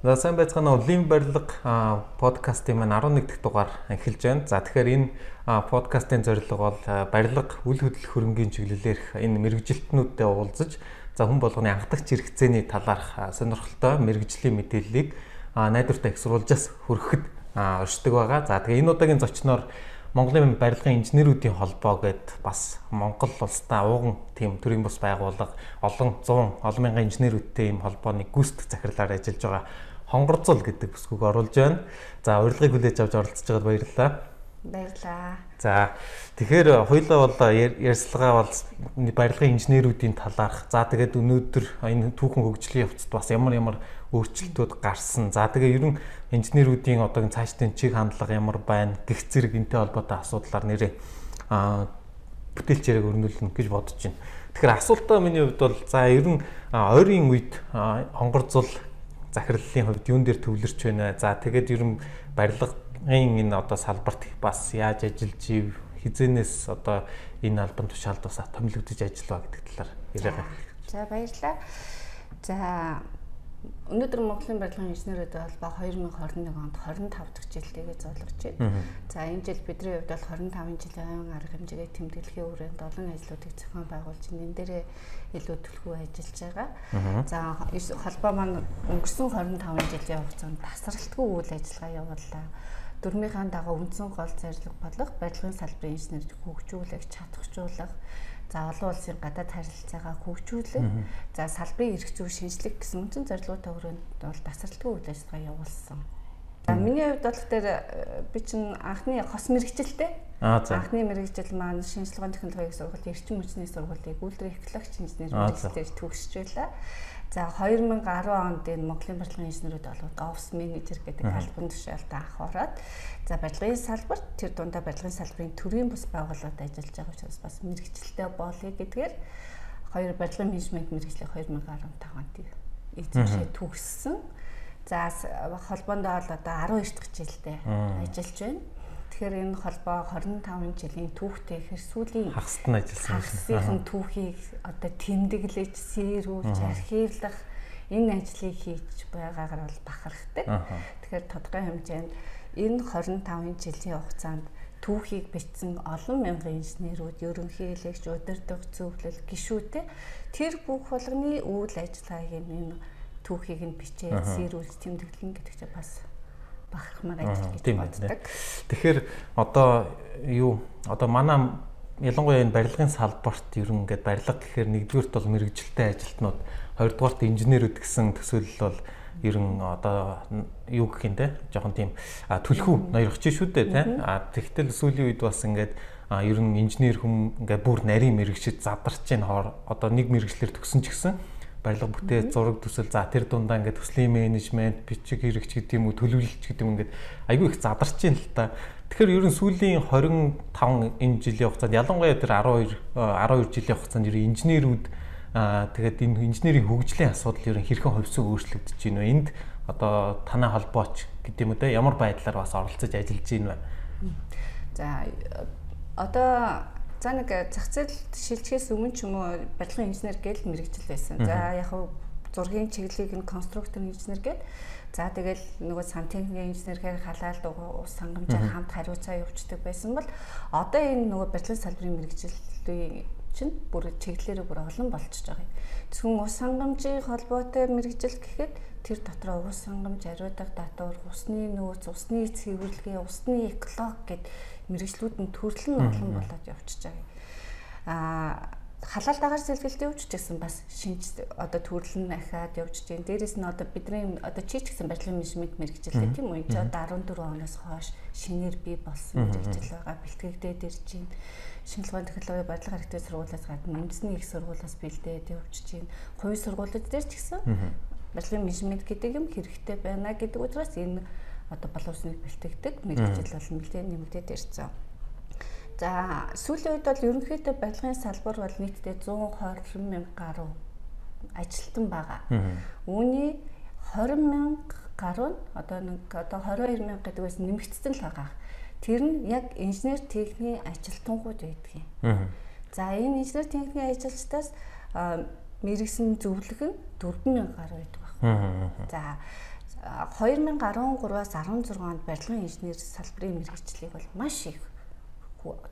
За сайн байцгаана уу. Улын барилга подкастын маань 11 дахь дугаар эхэлж байна. За тэгэхээр энэ подкастын зорилго бол барилга үйл хөдлөх хөрөнгийн чиглэлээр энэ мэрэгжилтнүүдтэй уулзаж за хүн болгоны анхдагч хэрэгцээний талаарх сонирхолтой мэрэгжлийн мэдээллийг найдвартай их сурвалжаас хүргэхэд оршдог байгаа. За тэгээ энэ удаагийн зочноор Монголын барилгын инженерүүдийн холбоо гэд бас Монгол улстай ууган тийм төрийн бус байгууллага олон мянган инженерүүдтэй ийм холбооны гүйцэтгэх захирлаар ажиллаж байгаа Хонгорцол гэдэг бүсгүйг оруулж байна. За урилгыг хүлээж авч оролцож байгаад баярлалаа. Баярлалаа. За тэгэхээр хоёулаа бол ярьцлагаа бол барилгын инженерүүдийн талаарх. За тэгээд өнөөдөр энэ түүхэн хөгжлийн явцад бас ямар өөрчлөлтүүд гарсан. За тэгээ ер нь инженерүүдийн одоогийн цаашдын чиг хандлага ямар байна гэх зэрэг энтэй холбоотой асуудлаар нэрээ бүтээлч яриаг өрнүүлнэ гэж бодож байна. Тэгэхээр асуултаа миний хувьд бол за ер нь ойрын үед Хонгорцол захирлын хувьд юун дээр төвлөрч байна. За тэгээд ер нь барилгын энэ одоо салбарт бас яаж ажиллаж ив хизэнээс одоо энэ албан тушаалд бас томилогдож ажиллаа гэдэг талаар яриага. За баярлалаа. За өнөөдөр Монголын барилгын инженерүүд холбоо 2021 онд 25 дахь жилдээ зориулж байна. За энэ жил бидний хувьд бол 25 жилийн арга хэмжээгээ тэмдэглэхийн хүрээнд олон ажлуудыг зохион байгуулж энэ дээрээ илүү төлхөө ажиллаж байгаа. За холбоо маань өнгөрсөн 25 жилийн хугацаанд тасралтгүй үйл ажиллагаа явууллаа. Дөрмийнхаа дагуу үндсэн гол зорилго болох барилгын салбарын инженерийг хөгжүүлэх, чадваржуулах, за олон улсын гадаад харилцаагаа хөгжүүлэх, за салбарын эрх зүй шинжлэх гэсэн үндсэн зорилготой хүрээнд бол тасралтгүй үйл ажиллагаа явуулсан. За миний хувьд бол тэр би чинь анхны хос мэрэгчлээ. Анхны мэрэгжил маань шинжилгээний технологийн сургууль, эрчим хүчний сургуулийг үйлдвэрийн экологч инженер мэрэгчлэр төгсөж байлаа. За 2010 онд энэ Монголын барилгын инженерүүд болоод офис менежер гэдэг албан тушаалд анх ороод за барилгын салбарт тэр дундаа барилгын салбарын төрийн бус байгууллагад ажиллаж байгаа учраас бас мэрэгчлээ болъё гэдгээр хоёр барилгын менежмент мэрэгчлийг 2015 онд эзэмшээ төгссөн. За холбоонд бол одоо 12 дахь жилдээ ажиллаж байна. Тэгэхээр энэ холбоо 25 жилийн түүхтэй ихэр сүүлийн хагасд нь ажилласан хагасны түүхийг одоо тэмдэглэж, сэрүүлж, архивлах энэ ажлыг хийж байгаагаар бол бахархдаг. Тэгэхээр тодорхой хэмжээнд энэ 25 жилийн хугацаанд түүхийг бичсэн олон мянган инженерүүд, ерөнхийлөгч, удирдах, зөвлөл, гишүүдтэй тэр бүх болгоны үйл ажиллагааг энэ түүхийг нь бичээд сэрүүлж тэмдэглэн гэдэг чинь бас бахархмаар ажил гэж боддог. Тэгэхээр одоо манай ялангуяа энэ барилгын салбарт ер нь ингээд барилга гэхээр нэгдүгээрт бол мэрэгжилтэй ажилтнууд, хоёрдугаарт инженерүүд гэсэн төсөөлөл бол ер нь одоо юу гэх юм те жоохон тийм түлхүү ноёрхож шүү дээ те. Тэгтэл сүүлийн үед бас ингээд ер нь инженер хүм ингээд бүр нарийн мэрэгчид задарч байна. Одоо нэг мэрэгчлэр төгсөн ч гэсэн барилга бүтээл, зураг төсөл, за тэр дундаа ингээд төслийн менежмент, бичиг хэрэгч гэдэг юм уу, төлөвлөлт гэдэг юм ингээд айгүй их задарч байна л та. Тэгэхээр ер нь сүүлийн 25 энэ жилийн хугацаанд ялангуяа тэр 12 жилийн хугацаанд ер нь инженерүүд тэгээд энэ инженерийн хөгжлийн асуудал ер нь хэрхэн хувьсаг өөрчлөгдөж байна вэ? Энд одоо танай холбооч гэдэг юм уу те ямар байдлаар бас оролцож ажиллаж байна вэ? За одоо за нэг зах зээлд шилжихээс өмнө ч юм уу барилгын инженер гэж мэрэгжил байсан. За яг хав зургийн чиглэлийг нь конструктор инженер гэдэг. За тэгэл нөгөө сантехникийн инженерхээр халаалт ус хангамжаар хамт хариуцаа явуулдаг байсан бол одоо энэ нөгөө барилгын салбарын мэрэгжлийн чинь бүр чиглэлээр бүр олон болчихж байгаа юм. Зөвхөн ус хангамжийн холбоотой мэрэгжил гэхэд тэр дотроо ус хангамж, ариутгах татвар, усны нөөц, усны цэвэрлэгээ, усны экологи гэд мэрэгжлүүд нь төрөл нь олон болоод явчихж байгаа. Халаалт агаар сэлгэлт явж гэсэн бас шинж одоо төрөл нь ахаад явж байна. Дээрээс нь одоо бидний одоо чи ч гэсэн барилгын менежмент мэрэгжилтэй тийм үү? Энд одоо 14 оноос хойш шинээр бий болсон мэрэгжил байгаа. Бэлтгэгдээд ирж байна. Шинжилгээний технологийн барилга хэрэгтэй сургуулиас гадна үндэсний их сургуулиас бэлдээд явж байна. Хувийн сургуулиуд дээр ч гэсэн барилгын менежмент гэдэг юм хэрэгтэй байна гэдэг учраас энэ одоо боловсныг бэлтгэдэг мэрэгжил бол нэмэгдээд ирсэн. За сүүлийн үед бол ерөнхийдөө барилгын салбар бол нийтдээ 120 мянга гаруй ажилтан байгаа. Үүний 20 мянга гаруй нь одоо 22 мянга гэдэг бас нэмэгдсэн л байгаа. Тэр нь яг инженер техникийн ажилтнууд байдаг юм. За энэ инженер техникийн ажилчдаас мэрэгсэн зөвлөх нь 4 мянга гаруй байдаг байна. За 2013-аас 16 онд барилгын инженер салбарын мэргэжлийг бол маш их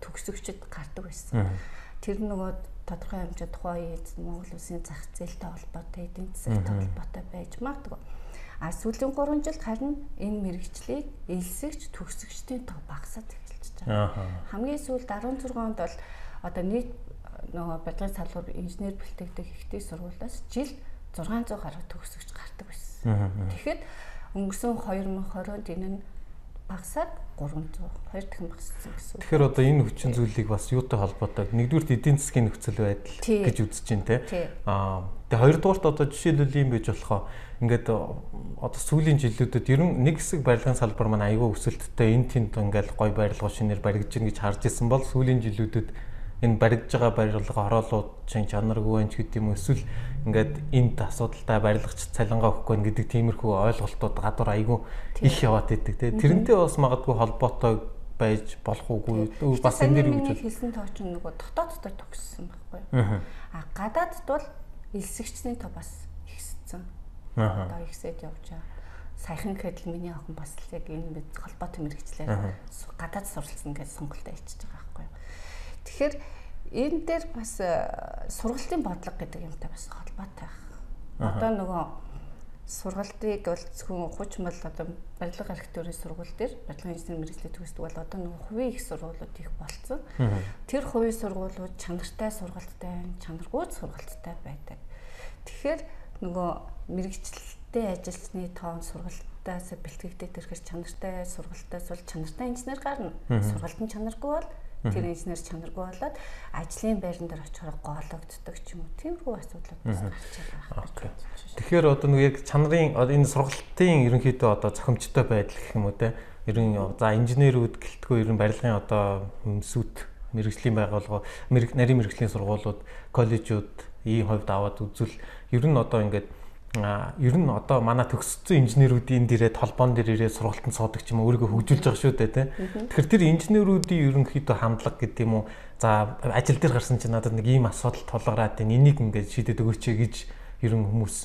төгсөгчд гардаг байсан. Тэр нөгөө тодорхой хэмжээнд тухайн үеийн Монгол Улсын зах зээлтэй холбоотой, эдийн засагтай холбоотой байж магадгүй. А сүүлийн 3 жилд харин энэ мэргэжлийг элсэгч төгсөгчдийн тоо багасаад эхэлж байгаа. Хамгийн сүүлд 16 онд бол одоо нийт нөгөө барилгын салбар инженер бэлтгэдэг ихтэй сургуулиас жил 600 гаруй төгсөгч гардаг байсан. Тэгэхэд өнгөрсөн 2020-нд энэ нь багасаад 300 2 дахин багассан гэсэн. Тэгэхээр одоо энэ хүчин зүйлийг бас юутай холбоотой? Нэгдүгürt эдийн засгийн нөхцөл байдал гэж үзэж байна те. Тэгээ хоёрдугаарт одоо жишээлбэл юм байж болохоо ингээд одоо сүүлийн жилүүдэд ер нь нэг хэсэг барилгын салбар маань аюул өсөлттэй энэ тэнд ингээд гой барилга шинээр баригдаж гин гэж харж ирсэн бол сүүлийн жилүүдэд энэ баригдаж байгаа барилга хороолууд чин чанаргүй байна ч гэдэг юм эсвэл ингээд энд асуудалтай барилгач цалингаа өгөхгүй байна гэдэг тиймэрхүү ойлголтууд гадуур аюул их яваад идэг те. Тэрнтэй бас магадгүй холбоотой байж болох уугүй бас энэ дэр юу гэж хэлсэн тоо ч нөгөө дотооддоо төгссөн байхгүй. Гадаадд бол элсэгчний тоо бас ихссэн. Одоо ихсээд явж байгаа. Саяхан гэхэд миний охин бас яг энэ холбоотой мэргэжлээр гадаад суралцсан гэж сонголтоо хийчихэж байгаа байхгүй. Тэгэхээр энэ дээр бас сургалтын бодлого гэдэг юмтай бас холбоотой байна. Одоо нөгөө сургалтыг бол зөвхөн хуч мал одоо барилга архитектурын сургууль дээр барилгын инженер мэргэжлийг төгсдөг бол одоо нөгөө хувийн их сургуулиуд их болцсон. Тэр хувийн сургуулиуд чанартай сургалттай, чанаргүй сургалттай байдаг. Тэгэхээр нөгөө мэргэжлэлтэй ажилчны тоон сургалтаас бэлтгэгдээд ирэхээр чанартай сургалтаас бол чанартай инженер гарна. Сургалтын чанаргүй бол тэр инженер чанаргүй болоод ажлын байран дээр очихоор гоологддог ч юм уу. Тиймэрхүү асуудлууд бас гарч байгаа. Тэгэхээр одоо нэг яг чанарын энэ сургалтын ерөнхийдөө одоо зохимжтой байдал гэх юм уу те. Ерөн за инженерүүд гэлтгүй ерөн барилгын одоо сүт мэргэжлийн байгууллага, нарийн мэргэжлийн сургуулиуд, коллежууд ийм хувьд аваад үзвэл ер нь одоо ингээд ер нь одоо манай төгссөн инженерүүдийн дээрээ толбоон дээр ирээд сургалтанд суудаг ч юм уу өөрийгөө хөгжүүлж байгаа шүү дээ тийм. Тэгэхээр тэр инженерүүдийн ерөнхийдөө хандлага гэдэг юм уу за ажил дээр гарсан чинь надад нэг ийм асуудал тулгараад байна. Энийг ингээд шийдээд өгөөч гэж ерөн хүмүүс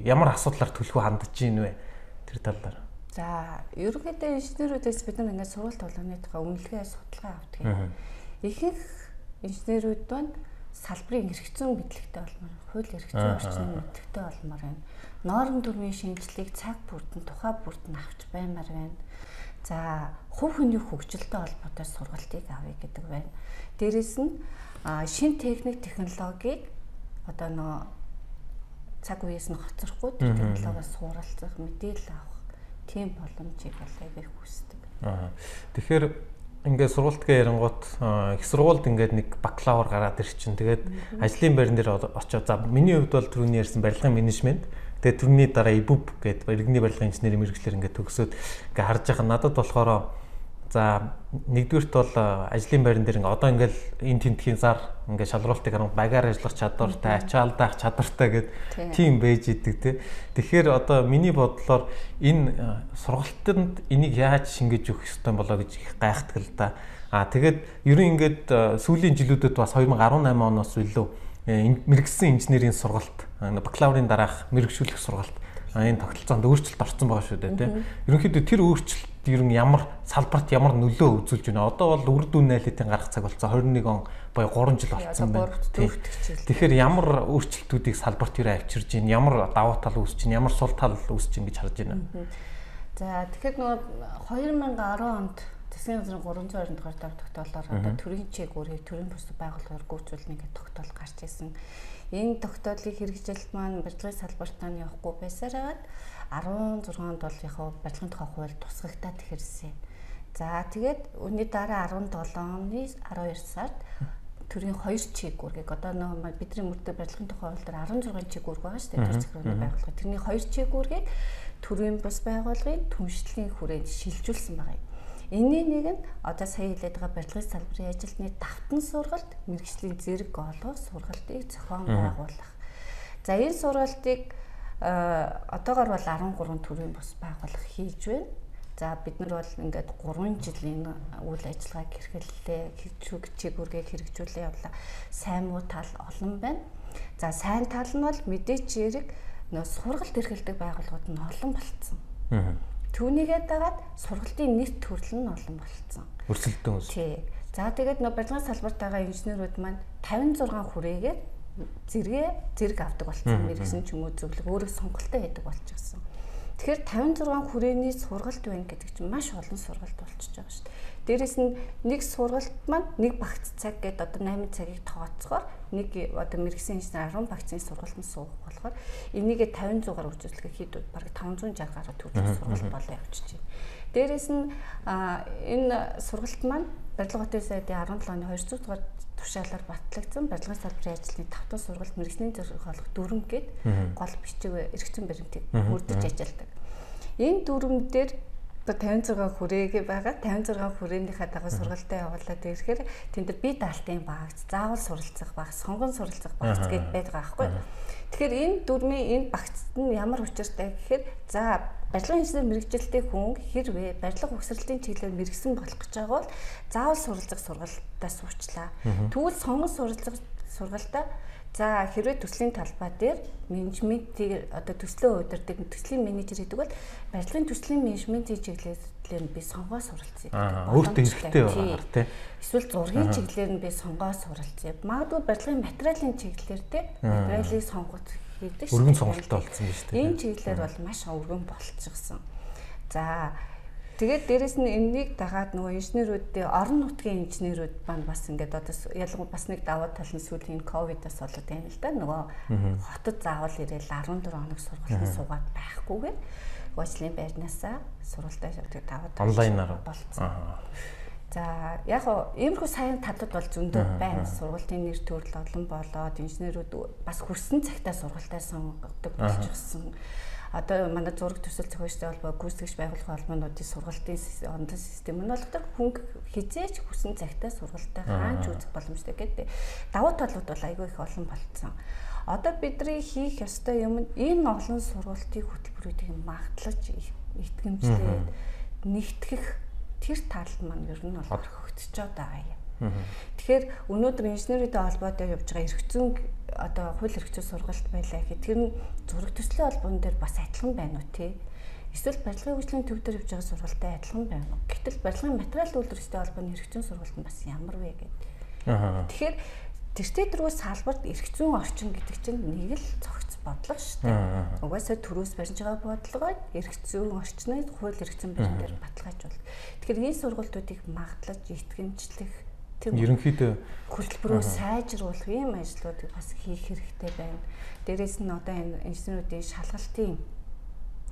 ямар асуудлаар төлөхөө хандж гин вэ? Тэр талаар. За ерөнхийдөө инженерүүдээс бид нар ингээд сургалт болгоны тухай үнэлгээ судалгаа авдаг. Ихэнх инженерүүд байна салбарын хэрэгцээ мэдлэгтэй болмоор, хууль хэрэгцээ орчны мэдлэгтэй болмоор байна. Норм төрмийн шинжилгээг цаг бүрдэн, тухай бүрдэн авч баймаар байна. За, хувь хүний хөгжилтэй холбоотой сургалтыг авъя гэдэг байна. Дээрээс нь шин техник технологиг одоо нөгөө цаг үеэс нь хоцрохгүй технологиос суралцах, мэдээлэл авах тийм боломжийг бол их хүсдэг. Тэгэхээр ингээд сургалтгээ ярангуут их сургуульд ингээд нэг бакалавр гараад ирчин. Тэгээд ажлын байран дээр очоод за миний хувьд бол түрүүний ярьсан барилгын менежмент. Тэгээд түрүүний дараа ИБУБ гэдэг иргэний барилгын инженерийн мэргэжлэр ингээд төгсөөд ингээд харж байгаа надад болохоор за нэгдүгürt бол ажлын байран дээр ингээд одоо ингээд энэ тентхийн зар ингээд шалруултыг харан багаар ажиллах чадвартай, ачаалдах чадвартай гэдэг тийм байж идэг те. Тэгэхээр одоо миний бодлоор энэ сургалтанд энийг яаж шингээж өгөх ёстой болоо гэж их гайхдаг л да. Тэгээд ерөн ингээд сүүлийн жилүүдэд бас 2018 оноос илүү мэргэжсэн инженерийн сургалт, бакалаврын дараах мэргэжүүлэх сургалт энэ тогтолцоонд өөрчлөлт орсон байгаа шүү дээ тийм. Ерөнхийдөө тэр өөрчлөлт ер нь ямар салбарт ямар нөлөө үзүүлж байна. Одоо бол үр дүн найлтын гарах цаг болсон 21 он боё 3 жил болсон байна. Тэгэхээр ямар өөрчлөлтүүдийг салбарт ирээ авчирж байна, ямар давуу тал үүсэж байна, ямар сул тал үүсэж байна гэж харж байна. За тэгэхээр нөгөө 2010 онд засгийн газрын 320 дугаар давь тогтоолоор одоо төрийн чиглэлээр төрийн бус байгууллагаар гүйцүүлнэ гэдэг тогтоол гарч ирсэн. Энэ тогтоолыг хэрэгжилт маань барилгын салбартаа явахгүй байсаар хагаад 16 онд бол яг барилгын тухай хууль тусгагдаад ирсэн. За тэгээд үүний дараа 17 оны 12 сард төрийн 2 чиглэлийг одоо нөгөө бидний мөрдөө барилгын тухай хууль дээр 16 чиглэл байгаа шүү дээ. Төр захиргааны байгууллага. Тэрний 2 чиглэлийг төрийн бус байгууллагын түншлэлийн хүрээнд шилжүүлсэн байна. Энийн нэг нь одоо сая хэлээд байгаа барилгын салбарын ажилтны давтан сургалт, мэргэжлийн зэрэг олгох сургалтыг зохион байгуулах. За энэ сургалтыг одоогоор бол 13 төрлийн бус байгууллага хийж байна. За бид нар бол ингээд 3 жилийн үйл ажиллагааг хэрэглэлээ, чиглэлгээ хэрэгжүүлээ явлаа. Сайн муу тал олон байна. За сайн тал нь бол мэдээч зэрэг нөө сургалт эрхэлдэг байгууллагууд нь олон болцсон. Түүнийгээ дагаад сургалтын нийт төрөл нь олон болцсон. Өрсөлдөөн ус. Тий. За тэгээд нөө барилгын салбарт байгаа инженерүүд маань 56 хүрээгээд зэрэг авдаг болсон. Мэргэсэн ч юм уу зөвлөг өөрөө сонголтоо хийдэг болчихсон. Тэгэхээр 56 хүрээний сургалт байна гэдэг чинь маш олон сургалт болчихж байгаа шүү дээ. Дээрээс нь нэг сургалт маань нэг багц цаг гэдэг одоо 8 цагийг тооцохоор нэг одоо мэргэсэн инженер 10 багцын сургалтанд суух болохоор энийгээ 50-100-аар үржүүлэхэд хэд бараг 560 гаруй төгрөг сургалт болоо явчихж байна. Дээрээс нь энэ сургалт маань барилга хотын сайдын 17 оны 200 дугаар тушаалаар батлагдсан барилгын салбарын ажлын 5 дахь сургалт мэргэжлийн зэрэг болох дүрм гээд гол бичиг эргэцэн баримтыг мөрдөж ажилладаг. Энэ дүрм дээр 56 хүрээгээ байгаа 56 хүрээнийхээ дагуу сургалтаа явуулаад ирэхээр тэнд бие даалтын багц, заавал суралцах багц, сонгон суралцах багц гэдээ байдаг аахгүй. Тэгэхээр энэ дүрмийн энэ багцд нь ямар учиртай гэхээр за барилгын инженер мэргэжилтэй хүн хэрвээ барилга ухсралтын чиглэлээр мэргэсэн болох гэж байгаа бол заавал суралцах сургалтаа суучлаа. Тэгвэл сонгон суралцах сургалтаа за хэрвээ төслийн талбай дээр менежментийг одоо төслөө удирдаг төслийн менежер гэдэг бол барилгын төслийн менежментийн чиглэлээр би сонгоо суралцъя. Өөртөө хэрэгтэй байгаа тий. Эсвэл зургийн чиглэлээр нь би сонгоо суралцъя. Магадгүй барилгын материалын чиглэлээр тий материалыг сонгох хийдэг шүү. Өргөн сонголттой болсон биз дээ. Энэ чиглэлээр бол маш өргөн болчихсон. За тэгээд дээрэс нь энэнийг дагаад нөгөө инженерүүдийн орон нутгийн инженерүүд маань бас ингээд одоо ялангуяа бас нэг даваа тал нь сүүлийн ковидоос болоод байна л да. Нөгөө хотод заавал ирээл 14 хоног сургалтын суугаад байхгүйгээр уучлалын байрнаасаа сургалтаа явдаг даваа тал онлайнаар болцсон. За яг хоо иймэрхүү сайн талууд бол зөндөө байна. Сургалтын нэр төрөл олон болоод инженерүүд бас хүрсэн цагтаа сургалтаа сонгодог болчихсон. Одоо манай зураг төсөл зохиолчтой холбоо гүйцэтгэгч байгууллагын холбоонуудын сургалтын онлайн систем нь болохоор хүн хизээч хүссэн цагтаа сургалтаа хаанч үзэх боломжтой гэдэг. Давуу талууд бол айгүй их олон болцсон. Одоо бидний хийх ёстой юм нь энэ олон сургалтын хөтөлбөрүүдийг магтлаж итгэмжлээд нэгтгэх тэр тал маань ер нь бол хөгжиж байгаа юм. Тэгэхээр өнөөдөр инженерийн холбоотой явж байгаа эрх зүйн одоо хууль эрх зүйн сургалт байлаа гэхэд тэр нь зураг төслийн холбоон дээр бас адилхан байна уу тий? Эсвэл барилгын хөгжлийн төв дээр явж байгаа сургалттай адилхан байна уу? Гэтэл барилгын материал үйлдвэрлэлийн холбооны эрх зүйн сургалт нь бас ямар вэ гэдэг. Тэгэхээр тэртээ дөрвөө салбарт эрх зүйн орчин гэдэг чинь нэг л цогц бодлого шүү дээ. Угаасаа төрөөс барьж байгаа бодлогоо эрх зүйн орчныг хууль эрх зүйн баримтаар баталгааж бол. Тэгэхээр энэ сургалтуудыг магадлаж итгэмжлэх ерөнхийдөө хөтөлбөрөө сайжруулах ийм ажлуудыг бас хийх хэрэгтэй байна. Дээрээс нь одоо энэ инженеруудын шалгалтын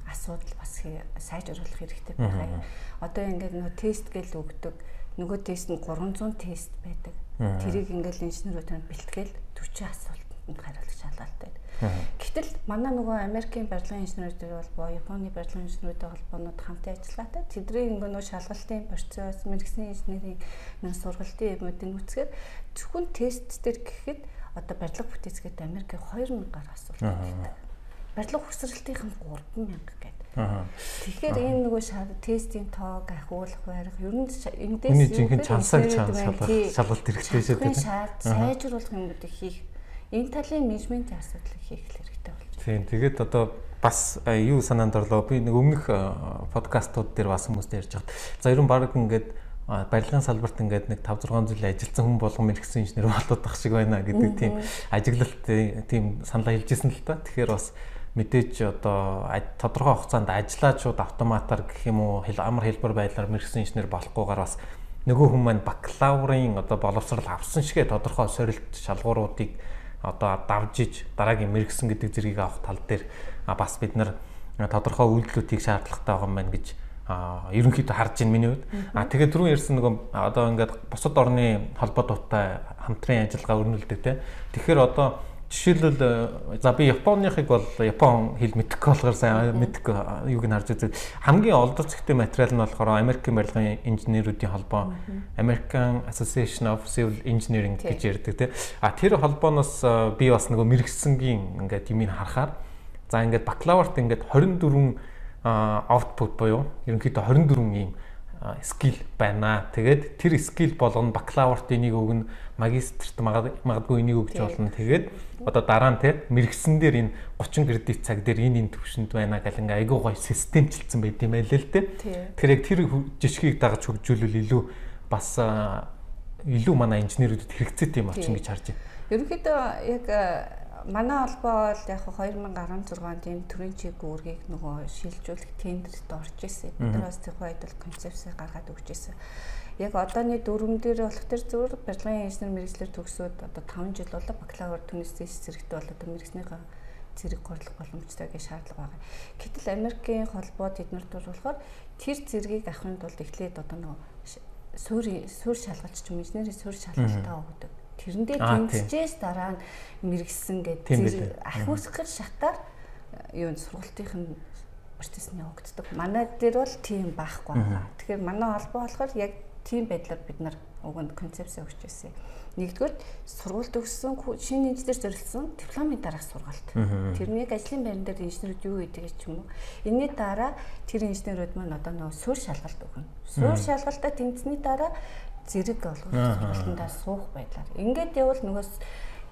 асуудал бас сайжруулах хэрэгтэй байна. Одоо ингээд нөгөө тест гэж өгдөг. Нөгөө тест нь 300 тест байдаг. Тэрийг ингээд инженеруудаар бэлтгээл 40 асуултанд хариулах шалгалтай. Гэтэл манай нөгөө Америкийн барилгын инженерүүд бол Японы барилгын инженерүүдтэй холбоонууд хамтан ажиллаатай. Тэдний нөгөө шалгалтын процесс, мэргэжлийн инженерийн нэг сургалтын юмнуудыг үцгээд зөвхөн тест дээр гэхэд одоо барилга бүтээцгээд Америкийн 2000 гаруй асуулт байдаг. Барилга хүрсрэлтийнх нь 3000 гэдэг. Тэгэхээр энэ нөгөө тестийн тоог ахиулах байрах ер нь эндээс жинхэнэ чансаг шалгалт хэрэгтэй шүү дээ. Сайжруулах юмнуудыг хийх энэ талын менежментийн асуудлыг хийх хэрэгтэй болж байна. Тийм. Тэгээд одоо бас юу санаанд орлоо. Би нэг өмнөх подкастууд дээр бас хүмүүст ярьж байгаад. За ерөн баг ингээд барилгын салбарт ингээд нэг 5-6 жил ажилласан хүн болгон мэргэсэн инженер болоод тах шиг байна гэдэг тийм ажиглалт тийм саналаа хэлжсэн л та. Тэгэхээр бас мэдээж одоо тодорхой хугацаанд ажиллаад шууд автоматар гэх юм уу амар хэлбэр байдлаар мэргэсэн инженер болохгүйгээр бас нөгөө хүн маань бакалаврын одоо боловсрал авсан шигэ тодорхой сорилт шалгууруудыг одоо давж иж дараагийн мэргэсэн гэдэг зэргийг авах тал дээр бас бид нар тодорхой үйлдэлүүдийг шаардлагатай байгаа юм байна гэж ерөнхийдөө харж байна миний хувьд. Тэгээд түрүүн ярьсан нөгөө одоо ингээд бусад орны холбоотойтой хамтран ажиллагаа өрнүүлдэг те. Тэгэхээр одоо жишээлбэл за би Японыхыг бол Япон хэл мэдэхгүй болохоор сайн мэдэхгүй юуг нь харж үзээ. Хамгийн олдор зэгтэй материал нь болохоор Америкийн барилгын инженерүүдийн холбоо American Association of Civil Engineering гэж ярьдаг те. Тэр холбооноос би бас нөгөө мэргэсэнгийн ингээд юмыг харахаар за ингээд бакалаврт ингээд 24 output буюу ерөнхийдөө 24 ийм скил байна. Тэгээд тэр скил болгоно бакалаврт энийг өгнө, магистрт магадгүй энийг өгч болно. Тэгээд одоо дараа нь те мэрэгсэн дээр энэ 30 кредит цаг дээр энэ төвшөнд байна гэл ингээ айгүй гоё системчлсэн байт юм байлээ л те. Тэгэхээр яг тэр жишгийг дагаж хөгжүүлвэл илүү бас илүү манай инженерүүдэд хэрэгцээтэй юм болчихно гэж харж байна. Ерөнхийдөө яг манай холбоо бол яг 2016 онд энэ төрийн чиг үүргийг нөгөө шилжүүлэх тендерт орж ирсэн. Бид нар бас тэр үед бол концепцийг гаргаад өгч ирсэн. Яг одооний дүрм дээр болох тэр зүгээр барилгын инженер мэргэжлэр төгсөөд одоо 5 жил болоо бакалавр түнэстэй зэрэгтэй бол одоо мэргэжнийхээ зэрэг горлох боломжтой гэж шаардлага байгаа. Гэтэл Америкийн холбоод эднэрт болохоор тэр зэргийг авахын тулд эхлээд одоо нөгөө суурь шалгалт ч юм инженерийн суурь шалгалтаа өгдөг. Тэрэндээ тэнцчээс дараа нь мэрэгсэн гэдэг ахиусгах шатаар юу сургалтынх нь процессны өгддөг. Манай дээр бол тийм байхгүй байна. Тэгэхээр манай холбоо болохоор яг тийм байдлаар бид нар уганд концепц өгч байсан. Нэгдүгээр сургууль төгссөн шинэ инженер зорилсон дипломын дараах сургалт. Тэрнийг ажлын байран дээр инженерүүд юу гэдэг ч юм уу. Энэний дараа тэр инженерүүд маань одоо нөгөө суурь шалгалт өгнө. Суурь шалгалтаа тэнцсэний дараа зэрэг сургалтандаа суух байдлаар. Ингээд явал нөгөө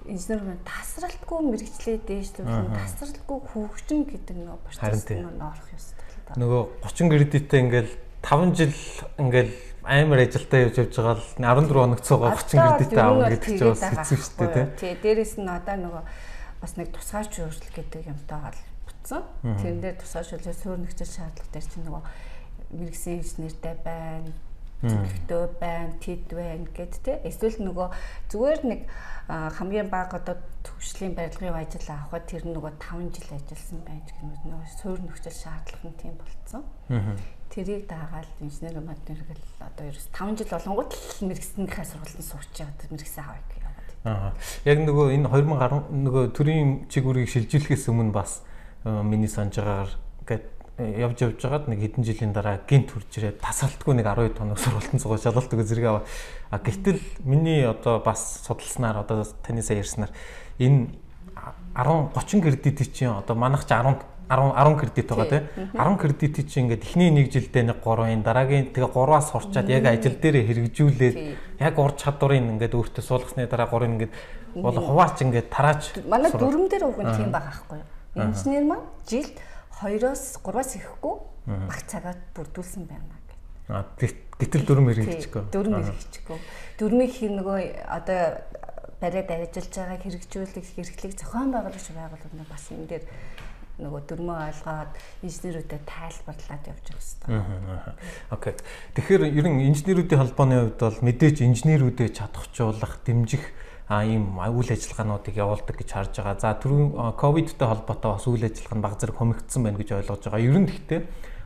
инженер маань тасралтгүй мэрэгчлээ дээшлүүлэн тасралтгүй хөгжин гэдэг нөгөө процесс нь орох ёстой. Нөгөө 30 кредиттэй ингээл 5 жил ингээл амар ажилдаа явж байгаа л 14 хоног цугаа 30 кредиттэй авах гэдэг чинь бас хэцүү шүү дээ тий. Дээрээс нь одоо нөгөө бас нэг тусгай зөвшөөрөл гэдэг юмтай холбогдсон. Тэрэн дээр тусгай зөвшөөрлөө суурь нэгжил шаардлага дээр чинь нөгөө мэрэгсэн инженертэй байна, зөвлөгтэй байна, тэд байна гэд тий. Эсвэл нөгөө зүгээр нэг хамгийн бага одоо төвшлийн барилгын ажил авахад тэр нөгөө 5 жил ажилласан байж гэнэ нөгөө суурь нэгжил шаардлага нь тийм болцсон. Тэрийг даагаад инженер модернл одоо ерөөс 5 жил болонгууд л мэрэгснийхээ сургалтанд суучаад мэрэгсэн авах гэх яваад. Яг нөгөө энэ 2010 нөгөө төрийн чиг үүргийг шилжүүлэхээс өмнө бас миний санаж байгаагаар гээд явж байгаад нэг хэдэн жилийн дараа гинт хурж ирээд тасралтгүй нэг 12 тоног сургалтын цугаа шалгалтыг зэрэг аваа. Гэтэл миний одоо бас судалснаар одоо таны сая ярьснаар энэ 30 кредит чинь одоо манайх ч 10 кредит байгаа тийм 10 кредит чинь ингээд эхний нэг жилдээ нэг 3-ын дараагийн тэгээ 3-аас сурчаад яг ажил дээр хэрэгжүүлээд яг ур чадварыг ингээд өөртөө суулгасны дараа 3-ын ингээд бол хуваач ингээд тарааж манай дүрм дээр уг нь тийм байгаа байхгүй юу. Инженер маань жилд 2-оос 3-аас ихэхгүй баг цагаад бүрдүүлсэн байна гэх. Гэтэл дүрм хэрэгжихгүй. Дүрм хэрэгжихгүй. Дүрмийг нөгөө одоо бариад ажиллаж байгаа хэрэгжүүлэх хэрэглийг зохион байгуулагч байгууллагууд бас энэ дээр нөгөө дүрмөө ойлгоод инженерүүдэд тайлбарлаад явж байгаа хэрэгтэй. Окей. Тэгэхээр ер нь инженерүүдийн холбооны хувьд бол мэдээж инженерүүдэд чадахжуулах, дэмжих ийм үйл ажиллагаануудыг явуулдаг гэж харж байгаа. За түрүүн ковидтай холбоотой бас үйл ажиллагаа нь баг зэрэг хомигдсон байна гэж ойлгож байгаа. Ер нь гэхдээ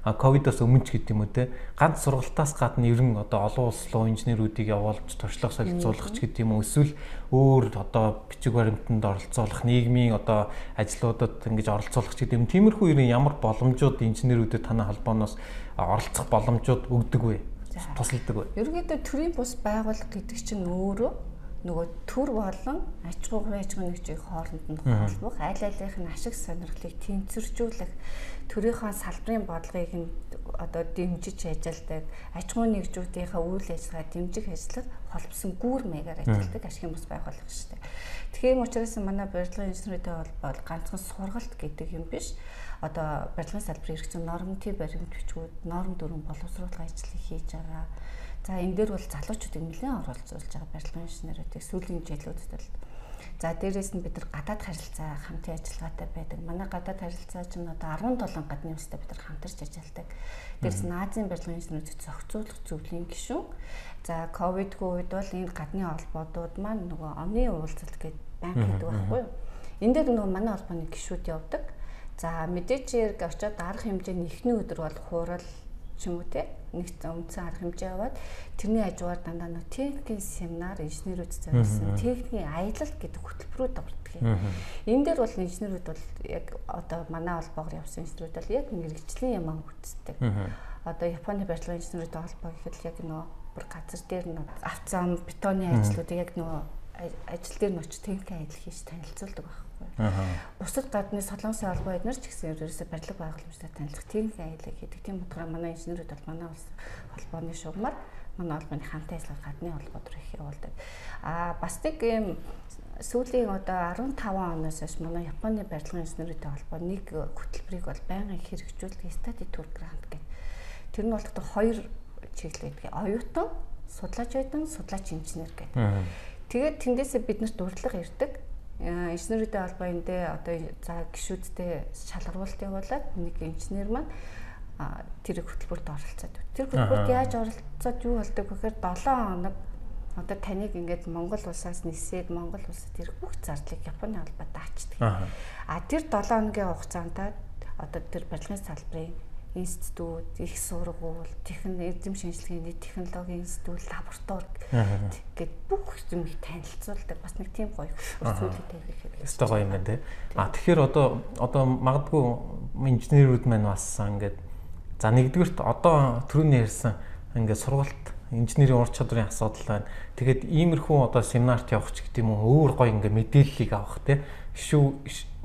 ковидоос өмнө ч гэдэг юм уу те ганц сургалтаас гадна ер нь одоо олон улс руу инженерүүдийг явуулж туршлага солилцуулах ч гэдэг юм уу эсвэл өөр одоо бичиг баримтанд оролцуулах нийгмийн одоо ажлуудад ингэж оролцуулах ч гэдэг юм. Тиймэрхүү ерэн ямар боломжууд инженерүүдэд танай холбооноос оролцох боломжууд өгдөг вэ? Тусалдаг вэ? Ерөнхийдөө төрийн бус байгууллага гэдэг чинь өөрөө нөгөө төр болон аж ахуйн нэгжийн хооронд нь холбох, аль алийнхын ашиг сонирхлыг тэнцвэржүүлэх, төрийнхөө салбарын бодлогыг нь одоо дэмжиж ажилладаг, аж ахуйн нэгжүүдийнхээ үйл ажиллагаа дэмжих ажлыг холбосон гүүр маягаар ажилладаг ашигын бус байгууллага шүү дээ. Тэгэхээр учраас манай барилгын инженерийн холбоо ганцхан сургалт гэдэг юм биш. Одоо барилгын салбарын хэрэгцээ норматив баримт бичгүүд, норм дүрм боловсруулах ажлыг хийж байгаа. За энэ дээр бол залуучуудыг нэлээд оролцуулж байгаа барилгын инженерүүдийг сүүлийн жилүүдэд л. За дээрээс нь бид нар гадаад харилцаа хамтын ажиллагаатай байдаг. Манай гадаад харилцаа чинь одоо 17 гадны улстай бид нар хамтарч ажилладаг. Дээрээс нь Азийн барилгын инженерүүдийг зохицуулах зөвлөлийн гишүүн. За ковидгүй үед бол энэ гадны холбоодууд маань нөгөө оны уулзалт гэдэг банк гэдэг байхгүй юу? Энд дээр нөгөө манай холбооны гишүүд явдаг. За мэдээж хэрэг очиод арга хэмжээний эхний өдөр бол хуурал ч юм уу те нэг үндсэн арга хэмжээ аваад тэрний хажуугаар дандаа нэг техникийн семинар инженерүүд зориулсан техникийн аялал гэдэг хөтөлбөрүүд ордог юм. Энэ дээр бол инженерүүд бол яг одоо манай холбоогоор явсан инженерүүд бол яг мэргэжлийн юм үздэг. Одоо Японы барилгын инженерүүд холбоо гэхэд яг нөгөө бүр газар дээр нь авцсан бетоны ажлуудыг яг нөгөө ажил дээр нь очиж техникийн ажил хийж танилцуулдаг байхгүй. Бусад гадны солонгосын холбоо эднэр ч гэсэн ерөөсөө барилга байгууламжтай танилцах техникийн ажил хийдэг. Тийм утгаараа манай инженерүүд бол манай улс холбооны шугамар манай холбооны хамтын ажиллагаа гадны холбоо төр их явуулдаг. Бас нэг юм сүүлийн одоо 15 оноос хойш манай Японы барилгын инженерүүдтэй холбоо нэг хөтөлбөрийг бол байнгын хэрэгжүүлдэг study tour grant гэдэг. Тэр нь бол хоёр чиглэл байдаг. Оюутан, судлаач оюутан, судлаач инженер гэдэг. Тэгээд тэндээсээ биднэрт дурлага ирдэг. Инженерүүдтэй холбоо эндээ одоо за гишүүдтэй шалгаруулалт явуулаад нэг инженер маань тэр хөтөлбөрт оролцоод. Тэр хөтөлбөрт яаж оролцоод юу болдог гэхээр 7 хоног одоо таныг ингээд Монгол улсаас нисээд Монгол улсад ирэх бүх зардлыг Японы холбоод даачдаг. Тэр 7 хоногийн хугацаанд одоо тэр барилгын салбарын институт, их сургууль, эзэм шинжилгээний технологийн институт, лаборатори гэдэг бүх юмыг танилцуулдаг. Бас нэг тийм гоё зүйлүүд тавих. Өстой гоё юм байна те. Тэгэхээр одоо магадгүй инженерүүд маань бас ингээд за нэгдүгürt одоо түрүүний ярьсан ингээд сургалт инженерийн ур чадрын асуудал байна. Тэгээд иймэрхүү одоо семинарт явах ч гэдэм үү өөр гоё ингээ мэдээллийг авах те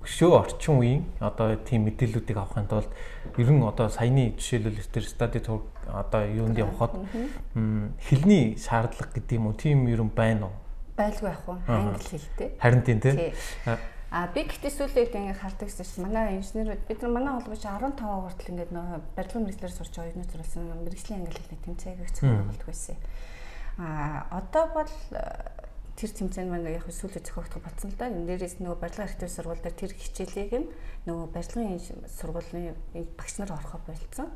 өшөө орчин үеийн одоо тийм мэдээллүүдийг авахын тулд ер нь одоо саяны жишээлбэл тэр study tour одоо юунд явахад хэлний шаардлага гэдэм үү тийм ер нь байна уу? Байлгүй ах уу? Англи хэлтэй. Харин тийм те. Би гэхдээ сүүлийн үед ингээд хардаг гэсэн чинь манай инженерүүд бид нар манай холбооч 15 хүртэл ингээд нөө барилгын мэргэжлэр сурч оюутнууд зориулсан мэргэжлийн англи хэлний тэмцээг зохиогддог байсан. Одоо бол тэр тэмцээн маань яг сүүлийн зохиогдох болсон л да. Нэрээс нөгөө барилгын архитектур сургууль дээр тэр хичээлийг нь нөгөө барилгын сургуулийн багш нар орохоо болцсон.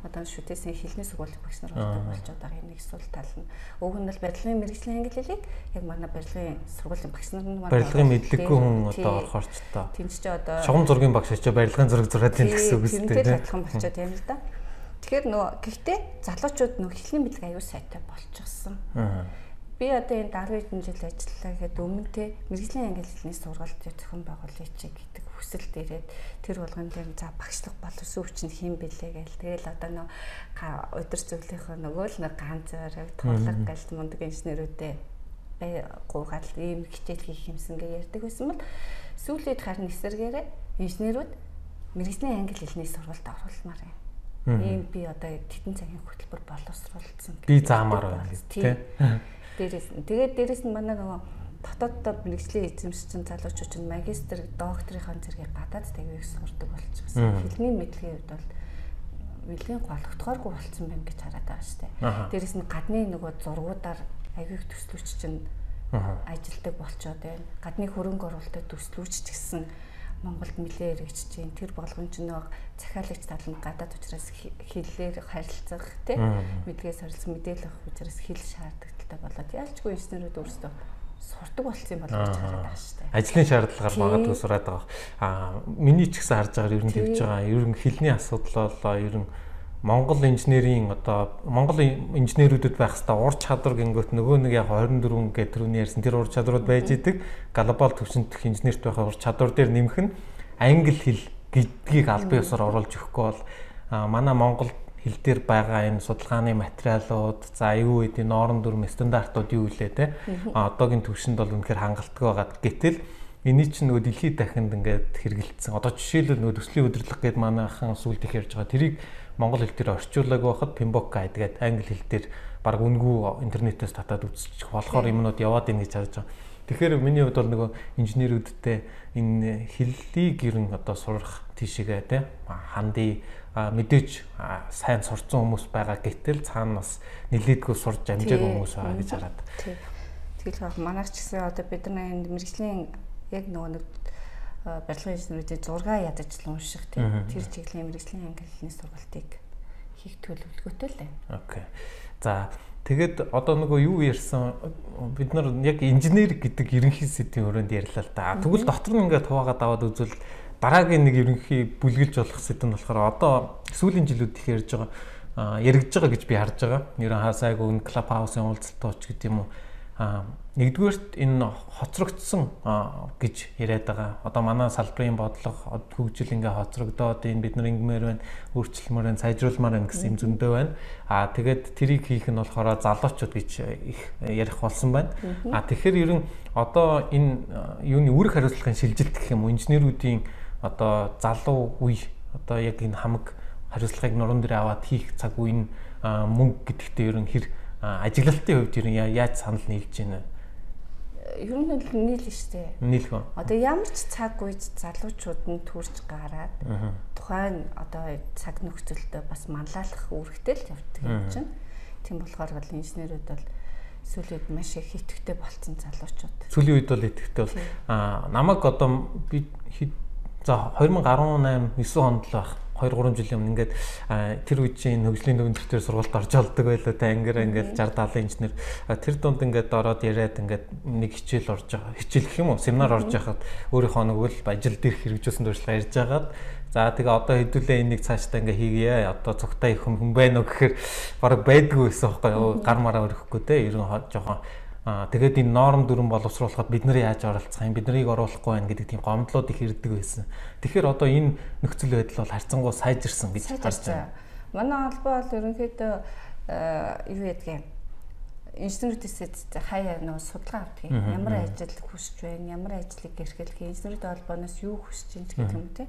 Одоо шүтээсийн хэлний сургуулийн багш нар ордог болчиход байгаа нэг сул тал нь. Уг нь бол барилгын мэргэжлийн англи хэлийг яг манай барилгын сургуулийн багш нар нь барилгын мэдлэггүй хүн одоо орохоор ч та. Тэнч ч одоо шугам зургийн багш ч барилгын зураг зураад тийм гэсэн үг үстэй. Тэр адилхан болчиход юм л да. Тэгэхээр нөгөө гэхдээ залуучууд нөгөө хэлний мэдлэг аюул сайтай болчихсон. Би одоо энэ 10 хэдэн жил ажиллаа гэхэд өмнө те мэргэжлийн англи хэлний сургалт зохион байгуулъя чи гэдэг хүсэлт ирээд тэр болгон дээр за багшлах боловсон хүчин хэм бэлээ гээл. Тэгэл одоо нөгөө өдөр зөвлөхөө нөгөө л нэг ганц зэрэг тулаг галт мундаг инженерүүдээ гуугаал ийм хичээл хийх юмсан гэж ярьдаг байсан бол сүүлээд харин эсэргээрээ инженерүүд мэргэжлийн англи хэлний сургалт оруулмаар юм. Ийм би одоо тедэн цагийн хөтөлбөр боловсруулсан. Би заамаар байна гэдэг тийм. Дээрээс нь манай нөгөө дотооддоо мэргэжлийн эзэмшигчин залуучууд нь магистр, докторийн зэргийг гадаад тавьяг сурдаг болчихсон. Хэлний мэдлэгийн хувьд бол нэлээд голөгдохооргүй болцсон байна гэж хараад байгаа шүү дээ. Дээрээс нь гадны нөгөө зургуудаар аяг төслүүч чинь ажилдаг болчоод байна. Гадны хөрөнгө оруулалтад төслүүч ч гэсэн Монголд нэлээд хэрэгжиж байна. Тэр болгон ч нөгөө захиалагч тал нь гадаад учраас хэллээр харилцах тийм мэдгээ сорилсан мэдээлэл авах учраас хэл шаардлагатай болоод ялчгүй инженерүүд өөрсдөө сурдаг болсон юм болов гэж хараад байгаа шүү дээ. Ажлын шаардлагаар магадгүй сураад байгаа. Миний ч гэсэн харж байгаа ер нь тэгж байгаа. Ер нь хэлний асуудал бол ер нь Монгол инженерийн одоо Монгол инженерүүдэд байх хэвээр ур чадвар гингөт нөгөө нэг яг 24 гэдэг түрүүний ярьсан тэр ур чадварууд байж идэг глобал түвшинд дэх инженерт байх ур чадвар дээр нэмэх нь англи хэл гэдгийг аль бие усаар оруулж өгөхгүй бол манай Монгол хэл дээр байгаа энэ судалгааны материалууд за аюу эдийн норм дүрм стандартууд юу вэ те одоогийн түвшинд бол үнэхээр хангалттай байгаа. Гэтэл эний чинь нөгөө дэлхийд дахинд ингээд хэрэгэлдсэн. Одоо жишээлбэл нөгөө төслийн удирдлага гэдэг манайхан сүлд их ярьж байгаа. Тэрийг монгол хэл дээр орчуулаг байхад Pimbock Guide гэдэг англи хэл дээр баг үнгүй интернетээс татаад үзчих болохоор юмнууд яваад ийн гэж харж байгаа. Тэгэхээр миний хувьд бол нөгөө инженерүүдтэй энэ хэллийг ер нь одоо сурах тийшээгээ те хандий мэдээж сайн сурцсан хүмүүс байгаа гэтэл цаана бас нэлээдгүй сурж амжаагүй хүмүүс байгаа гэж хараад. Тэгэл манайч гэсэн одоо бид нар энэ мэргэжлийн яг нөгөө нэг барилгын инженерүүдийн зургаа ядаж л унших тийм тэр чиглэлийн мэргэжлийн англи хэлний сургалтыг хийх төлөвлөгөөтэй л байна. Окей. За тэгээд одоо нөгөө юу ярьсан бид нар яг инженер гэдэг ерөнхий сэдвийн өрөөнд ярьлаа л да. Тэгвэл дотор нь ингээд хуваагаад аваад үзвэл дараагийн нэг ерөнхий бүлгэлж болох сэдв нь болохоор одоо сүүлийн жилүүд их ярьж байгаа яригдж байгаа гэж би харж байгаа. Нэр хасайг өн клуб хаусын уулзалтаач гэдэг юм уу нэгдүгээрт энэ хоцрогдсон гэж яриад байгаа. Одоо манай салбарын бодлого хөгжил ингээ хоцрогдоод энэ бид нар ингэмээр байна, өөрчлөлмөр байна, сайжруулмаар байна гэсэн юм зөндөө байна. Тэгээд тэрийг хийх нь болохоор залуучууд гэж их ярих болсон байна. Тэгэхээр ерөн одоо энэ юуны үүрэг хариуцлагын шилжилт гэх юм уу, инженеруудын одоо залуу үе одоо яг энэ хамаг хариуцлагыг нуруунд дээр аваад хийх цаг үе нь мөнгө гэдэгтээ ерөн хэр ажиглалтын хувьд ерөн яаж санал нийлж байна? Ер нь л нийлнэ штэ. Нийлэх үү? Одоо ямар ч цаг үед залуучууд нь төрж гараад тухайн одоо цаг нөхцөлдөө бас манлайлах үүрэгтэй л явдаг юм чинь. Тийм болохоор бол инженерүүд бол сүүлийн үед маш их идэвхтэй болцсон залуучууд. Сүүлийн үед бол идэвхтэй бол намайг одоо би за 2018 9 онд л байх 2-3 жилийн өмнө ингээд тэр үед чинь хөгжлийн төвөндөртөө сургуульд орж олдог байлаа та ангиар ингээд 60-70 инженер тэр дунд ингээд ороод яриад ингээд нэг хичээл орж байгаа хичээл гэх юм уу семинар орж яхад өөрийнхөө нэг л ажил дээрх хэрэгжүүлсэн туршлага ярьж агаад за тэгээ одоо хэдүүлээ энийг цаашдаа ингээ хийгье одоо цогтой их хүн байна уу гэхээр бараг байдгүй байсан байхгүй гар мараа өрөхгүй те ер нь жоохон тэгээд энэ норм дүрэн боловсруулахад бид нар яаж оролцох юм, бид нарыг оруулахгүй байна гэдэг тийм гомдлууд их ирдэг байсан. Тэгэхээр одоо энэ нөхцөл байдал бол харьцангуй сайжирсан гэж харж байна. Манай холбоо бол ерөнхийдөө юу гэдгийг инженерүүдээс хаяа нөө судалгаа авдаг юм. Ямар ажил хүсэж байна, ямар ажлыг эрхлэх, инженерүүд холбооноос юу хүсэж байна гэх юм те.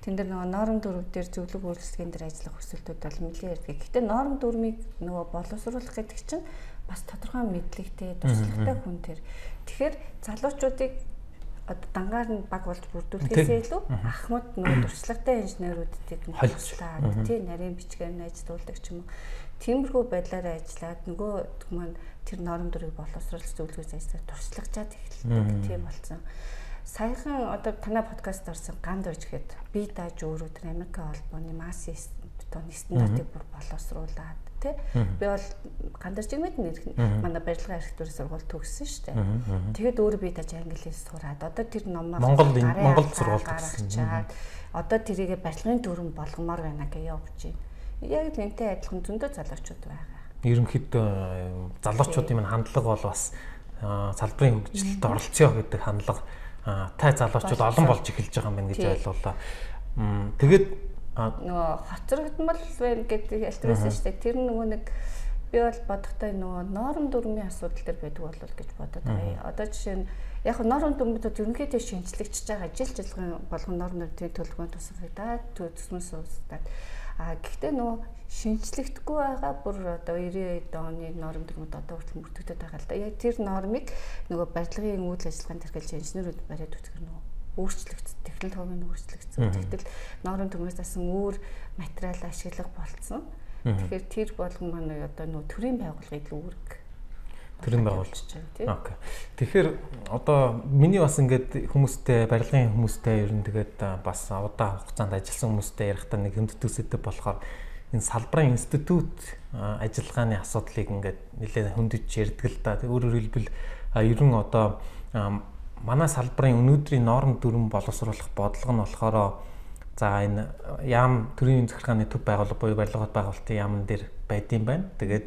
Тэн дээр нөгөө норм дүрм дээр зөвлөг үйлчлэгийн дээр ажиллах хүсэлтүүд бол нэлээд ирдэг. Гэхдээ норм дүрмийг нөгөө боловсруулах гэдэг чинь бас тодорхой мэдлэгтэй, туршлагатай хүн тэр. Тэгэхээр залуучуудыг одоо дангаар нь баг болж бүрдүүлэхээс илүү ахмад нөгөө туршлагатай инженерүүдийг нь холбослаад тий нарийн бичгээр нь ажилладаг ч юм уу. Тиймэрхүү байдлаар ажиллаад нөгөө маань тэр норм дүрийг боловсруулах зөвлөгөөс ажиллаж туршлагачаад эхэлдэг тийм болсон. Саяхан одоо танай подкаст орсон ганд ууж гэхэд би дааж өөрөө тэр Америкийн холбооны массын бетон стандартыг бүр боловсруулад тий би бол гандар чигмэд нэр манай барилгын архитектурын сургууль төгссөн шүү дээ. Тэгэхэд өөрөө би дааж англи хэл сураад одоо тэр номоо Монгол сургууль төгссөн. Одоо тэрийгэ барилгын дүрм болгомоор байна гэж явж байна. Яг л энтэй адилхан зөндөө залуучууд байгаа. Ерөнхийдөө залуучуудын хандлага бол бас салбарын хөгжилд оролцъё гэдэг хандлага тай залуучууд олон болж эхэлж байгаа юм байна гэж ойлголоо. Тэгээд нөгөө хоцрогдмал байна гэдэг ялтрсан шүү дээ. Тэр нөгөө нэг би бол бодохдоо нөгөө норм дүрмийн асуудал төр байдаг болов гэж бодод байгаа. Одоо жишээ нь яг норм дүрмүүд ерөнхийдөө шинжлэгдэж байгаа жил жилийн болгон нормын төлөвлөгөөнд тусгагдаад төсмөс устдаад гэхдээ нөгөө шинжлэхдэггүй байгаа бүр одоо 90-ад оны норм дүрмүүд одоо хүртэл мөрдөгдөд байгаа л да. Яг тэр нормыг нөгөө барилгын үйл ажиллагаанд хэрэглэж инженерүүд бариад үтгэр нөгөө өөрчлөгдсөн, технологийн өөрчлөгдсөн. Тэгтэл норм дүрмээс асан өөр материал ашиглах болцсон. Тэгэхээр тэр болгон маань одоо нөгөө төрийн байгууллагын үүрэг төрийн байгуулж байна. Окей. Тэгэхээр одоо миний бас ингээд хүмүүстэй барилгын хүмүүстэй ер нь тэгээд бас удаан хугацаанд ажилласан хүмүүстэй ярихдаа нэг хөндөтөсөд болохоор энэ салбарын институт ажиллагааны асуудлыг ингээд нэлээд хөндөж ярьдаг л да. Өөрөөр хэлбэл ер нь одоо манай салбарын өнөөдрийн норм дүрм боловсруулах бодлого нь болохоор за энэ яам төрийн захиргааны төв байгууллага буюу барилгын байгуулалтын яамн дээр байдсан байна. Тэгээд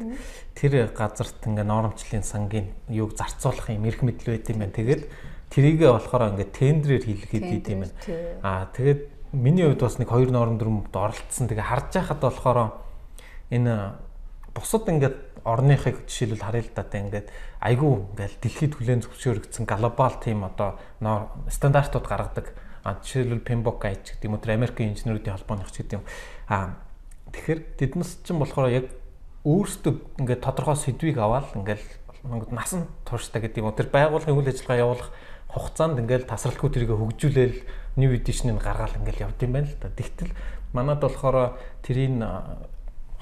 тэр газарт ингээ нормчлалын сангийн юуг зарцуулах юм эрх мэдэл байт юм байна. Тэгээд тэрийгээ болохоор ингээ тендерээр хийлгээд идэм байна. Тэгээд миний хувьд бас нэг 2 норм дүрмд оролцсон. Тэгээ харж байхад болохоор энэ бусад ингээд орныхыг жишээлбэл харъя л да ингээд айгүй ингээл дэлхийд хүлээн зөвшөөрөгдсөн глобал тим одоо стандартууд гаргадаг. Жишээлбэл PMBOK гэж гэдэг юм уу тэр Америкийн инженеруудын холбооных ч гэдэг юм. Тэгэхээр тэднес чинь болохоор яг өөрсдөө ингээд тодорхой сэдвийг аваад ингээд насан турштай гэдэг юм уу тэр байгууллагын үйл ажиллагаа явуулах хугацаанд ингээд тасралтгүй тэрийг хөгжүүлээл new edition-ыг гаргаал ингээд явд юм байна л да. Тэгтэл манад болохоор тэрийн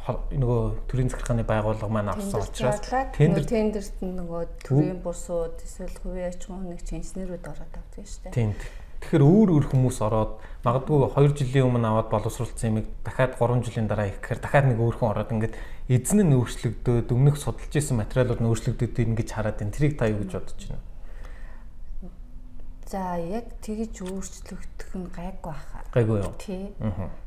нөгөө төрийн захиргааны байгууллага маань авсан учраас тендерт нөгөө төрийн бусууд эсвэл хувийн аж ахуйн нэг инженерүүд ороод авдаг шүү дээ. Тийм. Тэгэхээр өөр хүмүүс ороод магадгүй 2 жилийн өмнө аваад боловсруулсан юмыг дахиад 3 жилийн дараа их гэхээр дахиад нэг өөр хүн ороод ингээд эзэн нь өөрчлөгдөөд өмнөх судалж исэн материалууд нь өөрчлөгдөд ингэж хараад байна. Тэрийг та юу гэж бодож байна? За яг тэгж өөрчлөгдөх нь гайгүй баха. Гайгүй юу? Тий.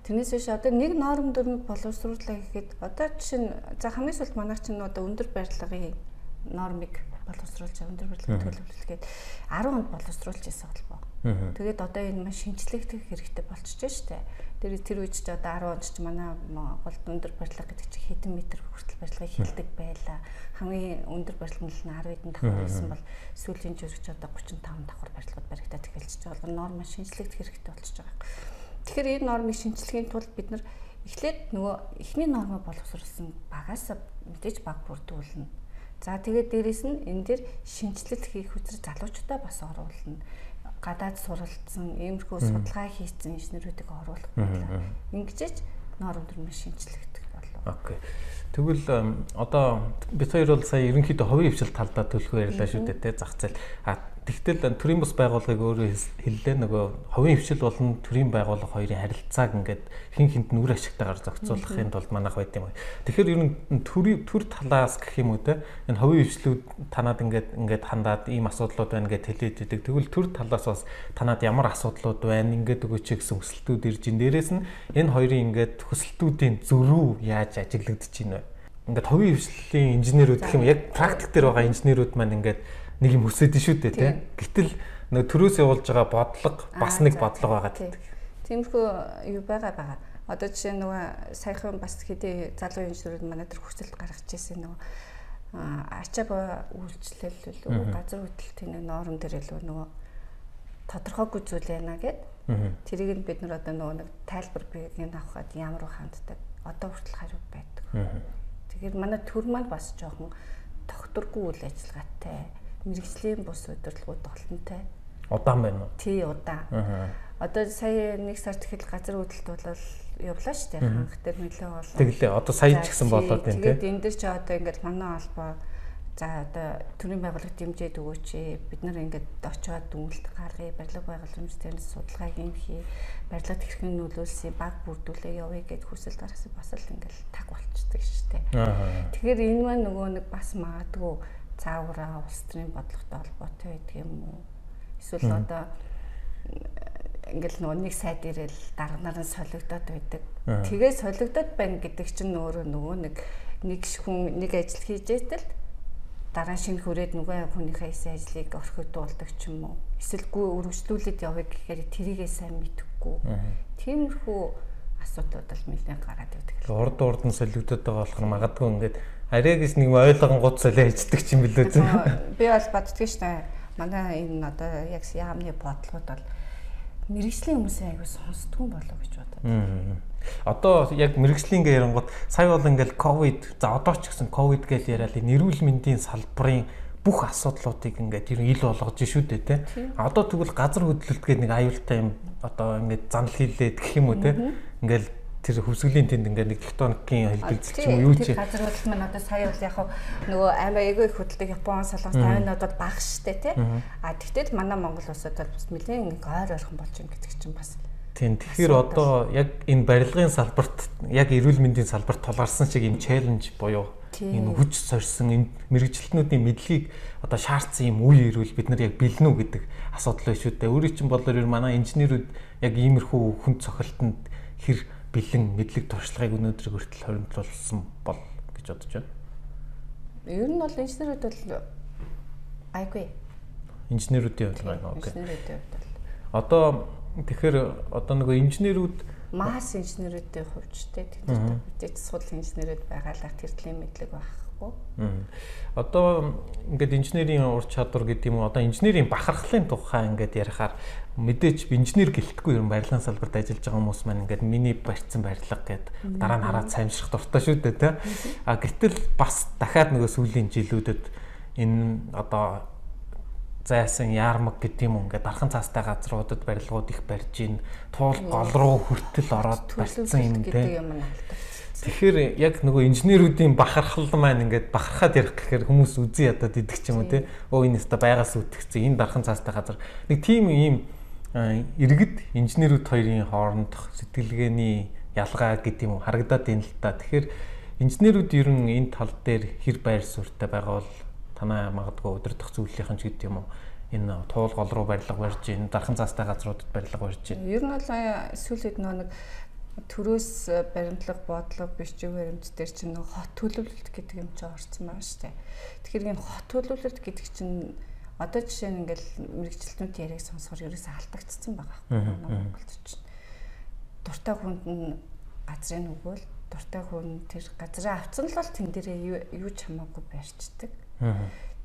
Тэрнээс биш одоо нэг норм дүрмийг боловсруулах гэхэд одоо жишээ нь за хамгийн сүүлд манайх чинь одоо өндөр барилгын нормыг боловсруулж өндөр барилгын төлөвлөлгээд 10 онд боловсруулж ирсэн холбоо. Тэгээд одоо энэ маш шинжлэхдэх хэрэгтэй болчихж штэ. Тэр үед ч одоо 10 онд ч манай гол өндөр барилга гэдэг чинь хэдэн метр хүртэл барилгыг хийлдэг байлаа. Хамгийн өндөр барилга нь 10 хэдэн давхар байсан бол сүүлийн жиргэж одоо 35 давхар барилгууд баригдаад эхэлчихэж байгаа. Норм шинжлэхдэх хэрэгтэй болчихж байгаа. Тэгэхээр энэ нормыг шинжлэхийн тулд бид нар эхлээд нөгөө эхний нормыг боловсруулсан багаас мэдээж баг бүрдүүлнэ. За тэгээд дээрэс нь энэ дээр шинжилэлт хийх үзэр залуучуудаа бас оруулна. Гадаад суралцсан, иймэрхүү судалгаа хийсэн инженерүүдийг оруулах байлаа. Ингэжээч норм төрмөөр шинжилэгдэх болов. Окей. Тэгвэл одоо бид хоёр бол сая ерөнхийдөө хувийн хвшил талдаа төлөхөө ярьлаа шүү дээ, тэ зах зээл. Тэгтэл төрийн бас байгууллагыг өөрөө хэллээ нөгөө хувийн хвшил болон төрийн байгууллага хоёрын харилцааг ингээд хин хинт нүр ашигтайгаар зохицуулахын тулд манайх байд юм. Тэгэхээр ер нь төр талаас гэх юм уу те энэ хувийн хвшлүүд танаад ингээд хандаад ийм асуудлууд байна гэж хэлээд идэг. Тэгвэл төр талаас бас танаад ямар асуудлууд байна ингээд өгөөч гэсэн хүсэлтүүд ирж ин дээрээс нь энэ хоёрын ингээд хүсэлтүүдийн зөрүү яаж ажиглагдаж байна вэ? Ингээд хувийн хвшлийн инженерүүд гэх юм яг практик дээр байгаа инженерүүд маань ингээд нэг юм хүсэж шүү дээ тий. Гэтэл нэг төрөөс явуулж байгаа бодлого бас нэг бодлого байгаа гэдэг. Тиймэрхүү юу байгаа. Одоо жишээ нөгөө саяхан бас хэдий залуу инженерүүд манай дээр хүсэлт гаргаж ирсэн нөгөө ачаа үйлчлэл үү газар хөдлөлтийн норм дээр илүү нөгөө тодорхойгүй зүйл байна гэд. Тэрийг нь бид нар одоо нөгөө нэг тайлбар биеийг авахад ямар ханддаг одоо хүртэл хариу байдаг. Тэгэхээр манай төр маань бас жоохон тогтворгүй үйл ажиллагаатай мэргэжлийн бус удирдлагууд олонтой. Удаан байна уу? Тий, удаан. Одоо сая 1 сард ихэл газар хөдлөлт бол явлаа шүү дээ. Ханх дээр нөлөө болоо. Тэглээ. Одоо сая ч гэсэн болоод байна тий. Тэгээд энэ дээр ч одоо ингээд манай холбоо за одоо төрийн байгууллага дэмжиж өгөөч. Бид нар ингээд очиод дүнэлт гаргая. Барилга байгууламжтайг судалгаа хийх, барилгад хэрхэн нөлөөлсөн баг бүрдүүлээ явъя гэд хүсэл гаргасан бас л ингээд таг болчихдаг шүү дээ. Тэгэхээр энэ маань нөгөө нэг бас магадгүй цаавраа улс төрийн бодлоготой холбоотой байдаг юм уу? Эсвэл одоо ингээл нөгөө нэг сайд ирэл дарга нарын солигдоод байдаг. Тэгээ солигдоод байна гэдэг чинь өөрөө нөгөө нэг хүн нэг ажил хийж итэл дараа шинэ хүрээд нөгөө хүнийхээ хийсэн ажлыг орхигдуулдаг ч юм уу. Эсвэл өргөжлүүлээд явъя гэхээр тэрийгээ сайн мэдэхгүй. Тиймэрхүү асуудлууд л нэлээд гараад байдаг. Урд нь солигдоод байгаа болохоор магадгүй ингээд арай гэж нэг ойлгонгууд солио хийдэг ч юм билүү зэ. Би бол боддгийн штэ. Манай энэ одоо яг яамны бодлогод бол мэргэжлийн хүмүүсийн аягүй сонсдгүй болов гэж бодод. Одоо яг мэргэжлийн гэрангууд сая бол ингээл ковид за одоо ч гэсэн ковид гэж яриад нэрүүл мэндийн салбарын бүх асуудлуудыг ингээд ер нь ил болгож шүү дээ те. Одоо тэгвэл газар хөдлөлт гэдэг нэг аюултай юм одоо ингээд занл хийлээд гэх юм уу те. Ингээл тэр хөвсгөлийн тэнд ингээд нэг тектоникийн хэлбэлзэл ч юм уу юу ч газар хөдлөлт маань одоо сая бол яг нөгөө амар эйгөө их хөдөлдөг Япон, Солонгос, Тайваньд бол бага штэ тий. Тэгтэл манай Монгол улсад бол бас нэлээд ойр ойрхон болж юм гэдэг чинь бас. Тийм. Тэгэхээр одоо яг энэ барилгын салбарт яг эрүүл мэндийн салбарт тулгарсан шиг юм челленж буюу энэ хүч сорьсон энэ мэрэгчлэтнүүдийн мэдлэгийг одоо шаардсан юм үе ирвэл бид нар яг бэлнэ үү гэдэг асуудал байна шүү дээ. Өөрийн чинь болоор манай инженерүүд яг иймэрхүү хүн цохилтонд хэр бэлэн мэдлэг туршлагыг өнөөдөр хүртэл хоригдлуулсан бол гэж бодож байна. Ер нь бол инженерүүд бол айгүй. Инженерүүдийн хувьд байна. Инженерүүдийн хувьд бол. Одоо тэгэхээр одоо нөгөө инженерүүд масс инженерүүдийн хувьд ч тийм мэдээж сул инженерүүд байгаалаа тэртлийн мэдлэг байхгүй. Одоо ингээд инженерийн ур чадвар гэдэг юм уу одоо инженерийн бахархлын тухай ингээд ярихаар мэдээж инженер гэлтгүй юм барилгын салбарт ажиллаж байгаа хүмүүс маань ингээд миний барьсан барилга гэдэг дараа нь хараад сайжрах дуртай шүү дээ тий. Гэтэл бас дахиад нөгөө сүүлийн жилүүдэд энэ одоо зайсан яармаг гэдэг юм уу ингээд дархан цаастай газруудад барилгууд их барьж ийн туул гол руу хүртэл ороод барьсан юм тий. Тэгэхээр яг нөгөө инженерүүдийн бахархал маань ингээд бахархаад ярих гэхээр хүмүүс үзий ядаад идэх ч юм уу тий. Энэ өстө байгаас үтгцэн энэ дархан цаастай газар нэг тийм ийм иргэд инженерүүд хоёрын хоорондох сэтгэлгээний ялгаа гэдэг юм уу харагдаад байна л та. Тэгэхээр инженерүүд ер нь энэ тал дээр хэр байр суурьтай байгаа бол танаа магадгүй удирдах зүйлийнхэн ч гэдэг юм уу энэ туул гол руу барилга барьж ийн дархан цаастай газруудад барилга барьж ийн. Ер нь бол сүүлийн нэг төрөөс баримтлага бодлого бичиг баримт дээр чинь нэг хот төлөвлөлт гэдэг юм чинь орсон байна шүү дээ. Тэгэхээр энэ хот төлөвлөлт гэдэг чинь одоо жишээ нь ингээл мэрэгчлэтнүүд яриаг сонсохоор ерөөсөө алдагдсан байгаа байхгүй Монголд чинь. Дуртай хүнд нь газрын өгөөл, дуртай хүн тэр газраа авцсан л бол тэн дээрээ юу ч хамаагүй барьцдаг.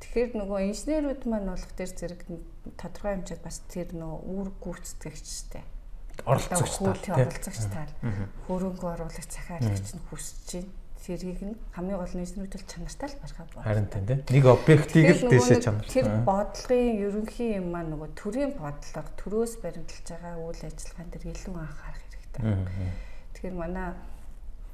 Тэгэхээр нөгөө инженерүүд маань болох тэр зэрэг тодорхой хэмжээд бас тэр нөгөө үүр гүйцэтгэгчтэй оролцогч тал хөрөнгө оруулагч захиалагч нь хүсэж чинь тэрийг нь хамгийн гол нь инженерүүд бол чанартай л барих байна. Харин тийм нэг объектыг л дэшээ чанар. Тэр бодлогын ерөнхий юм маань нөгөө төрийн бодлого, төрөөс баримталж байгаа үйл ажиллагаан дээр илүү анхаарах хэрэгтэй. Тэгэхээр манай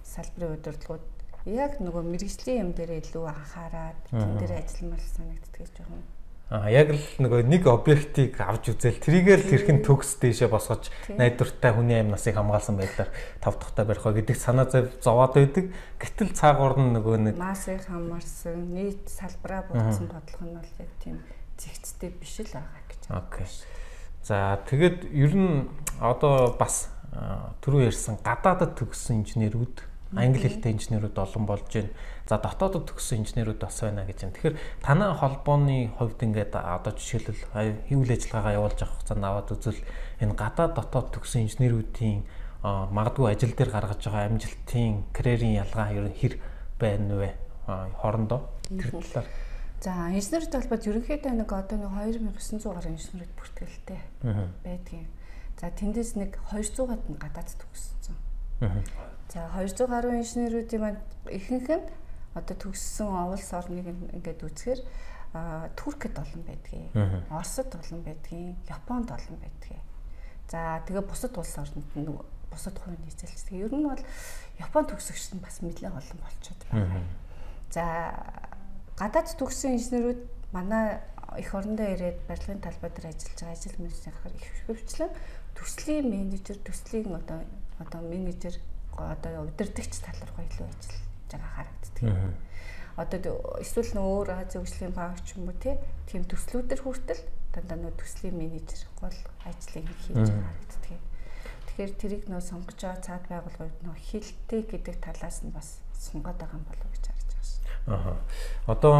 салбарын удирдлагууд яг нөгөө мэрэгжлийн юм дээр илүү анхаарад тэн дээр ажилламал санагддаг гэж байна. Яг л нөгөө нэг объектыг авч үзэл тэрийгээр л хэрхэн төгс дэшээ босгож найдвартай хүний амнасыг хамгаалсан байдлаар тав дахьтай барих ба гэдэг санаа зовоод байдаг. Гэтэл цаагаар нь нөгөө нэг массыг хамаарсан нийт салбараа бодсон бодлого нь бол яг тийм зэгцтэй биш л байгаа гэж. Окей. За тэгээд ер нь одоо бас түрүү ярьсан гадаадд төгссөн инженерүүд, англи хэлтэй инженерүүд олон болж байна. За дотоодод төгссөн инженерүүд бас байна гэж байна. Тэгэхээр танай холбооны хувьд ингээд одоо жишээлбэл үйл ажиллагаагаа явуулж авах хугацаанд аваад үзвэл энэ гадаад дотоод төгссөн инженерүүдийн магадгүй ажил дээр гаргаж байгаа амжилтын карьерийн ялгаа ер нь хэр байна вэ? Хоорондоо тэр талаар. За инженертэй холбоод ерөнхийдөө нэг одоо нэг 2900 гаруй инженерүүд бүртгэлтэй байдгийг. За тэндээс нэг 200-аад нь гадаад төгссөн. За 200 гаруй инженерүүдийн маань ихэнх нь одоо төгссөн улс орныг ингээд үзэхээр Туркэд олон байдгийг, Оросд олон байдгийг, Японд олон байдгийг. За тэгээ бусад улс орнууд нь бусад хувийн нийцэлч. Тэгээ ер нь бол Япон төгсөгч нь бас нэлээд олон болчиход байна. За гадаад төгссөн инженерүүд манай эх орондоо ирээд барилгын талбай дээр ажиллаж байгаа ажил менежерээр их хөвчлэн төслийн менежер, төслийн одоо менежер одоо удирдагч тал руу илүү ажиллаж байгаа харагддаг. Одоо эсвэл нөө өөр Азийн хөгжлийн банк ч юм уу тийм төслүүдээр хүртэл дандаа нөө төслийн менежер гол ажлыг хийж байгаа харагддаг. Тэгэхээр тэрийг нөө сонгож байгаа цаад байгууллагууд нөө хилтэй гэдэг талаас нь бас сунгаад байгаа юм болов гэж харж байгаа шээ. Одоо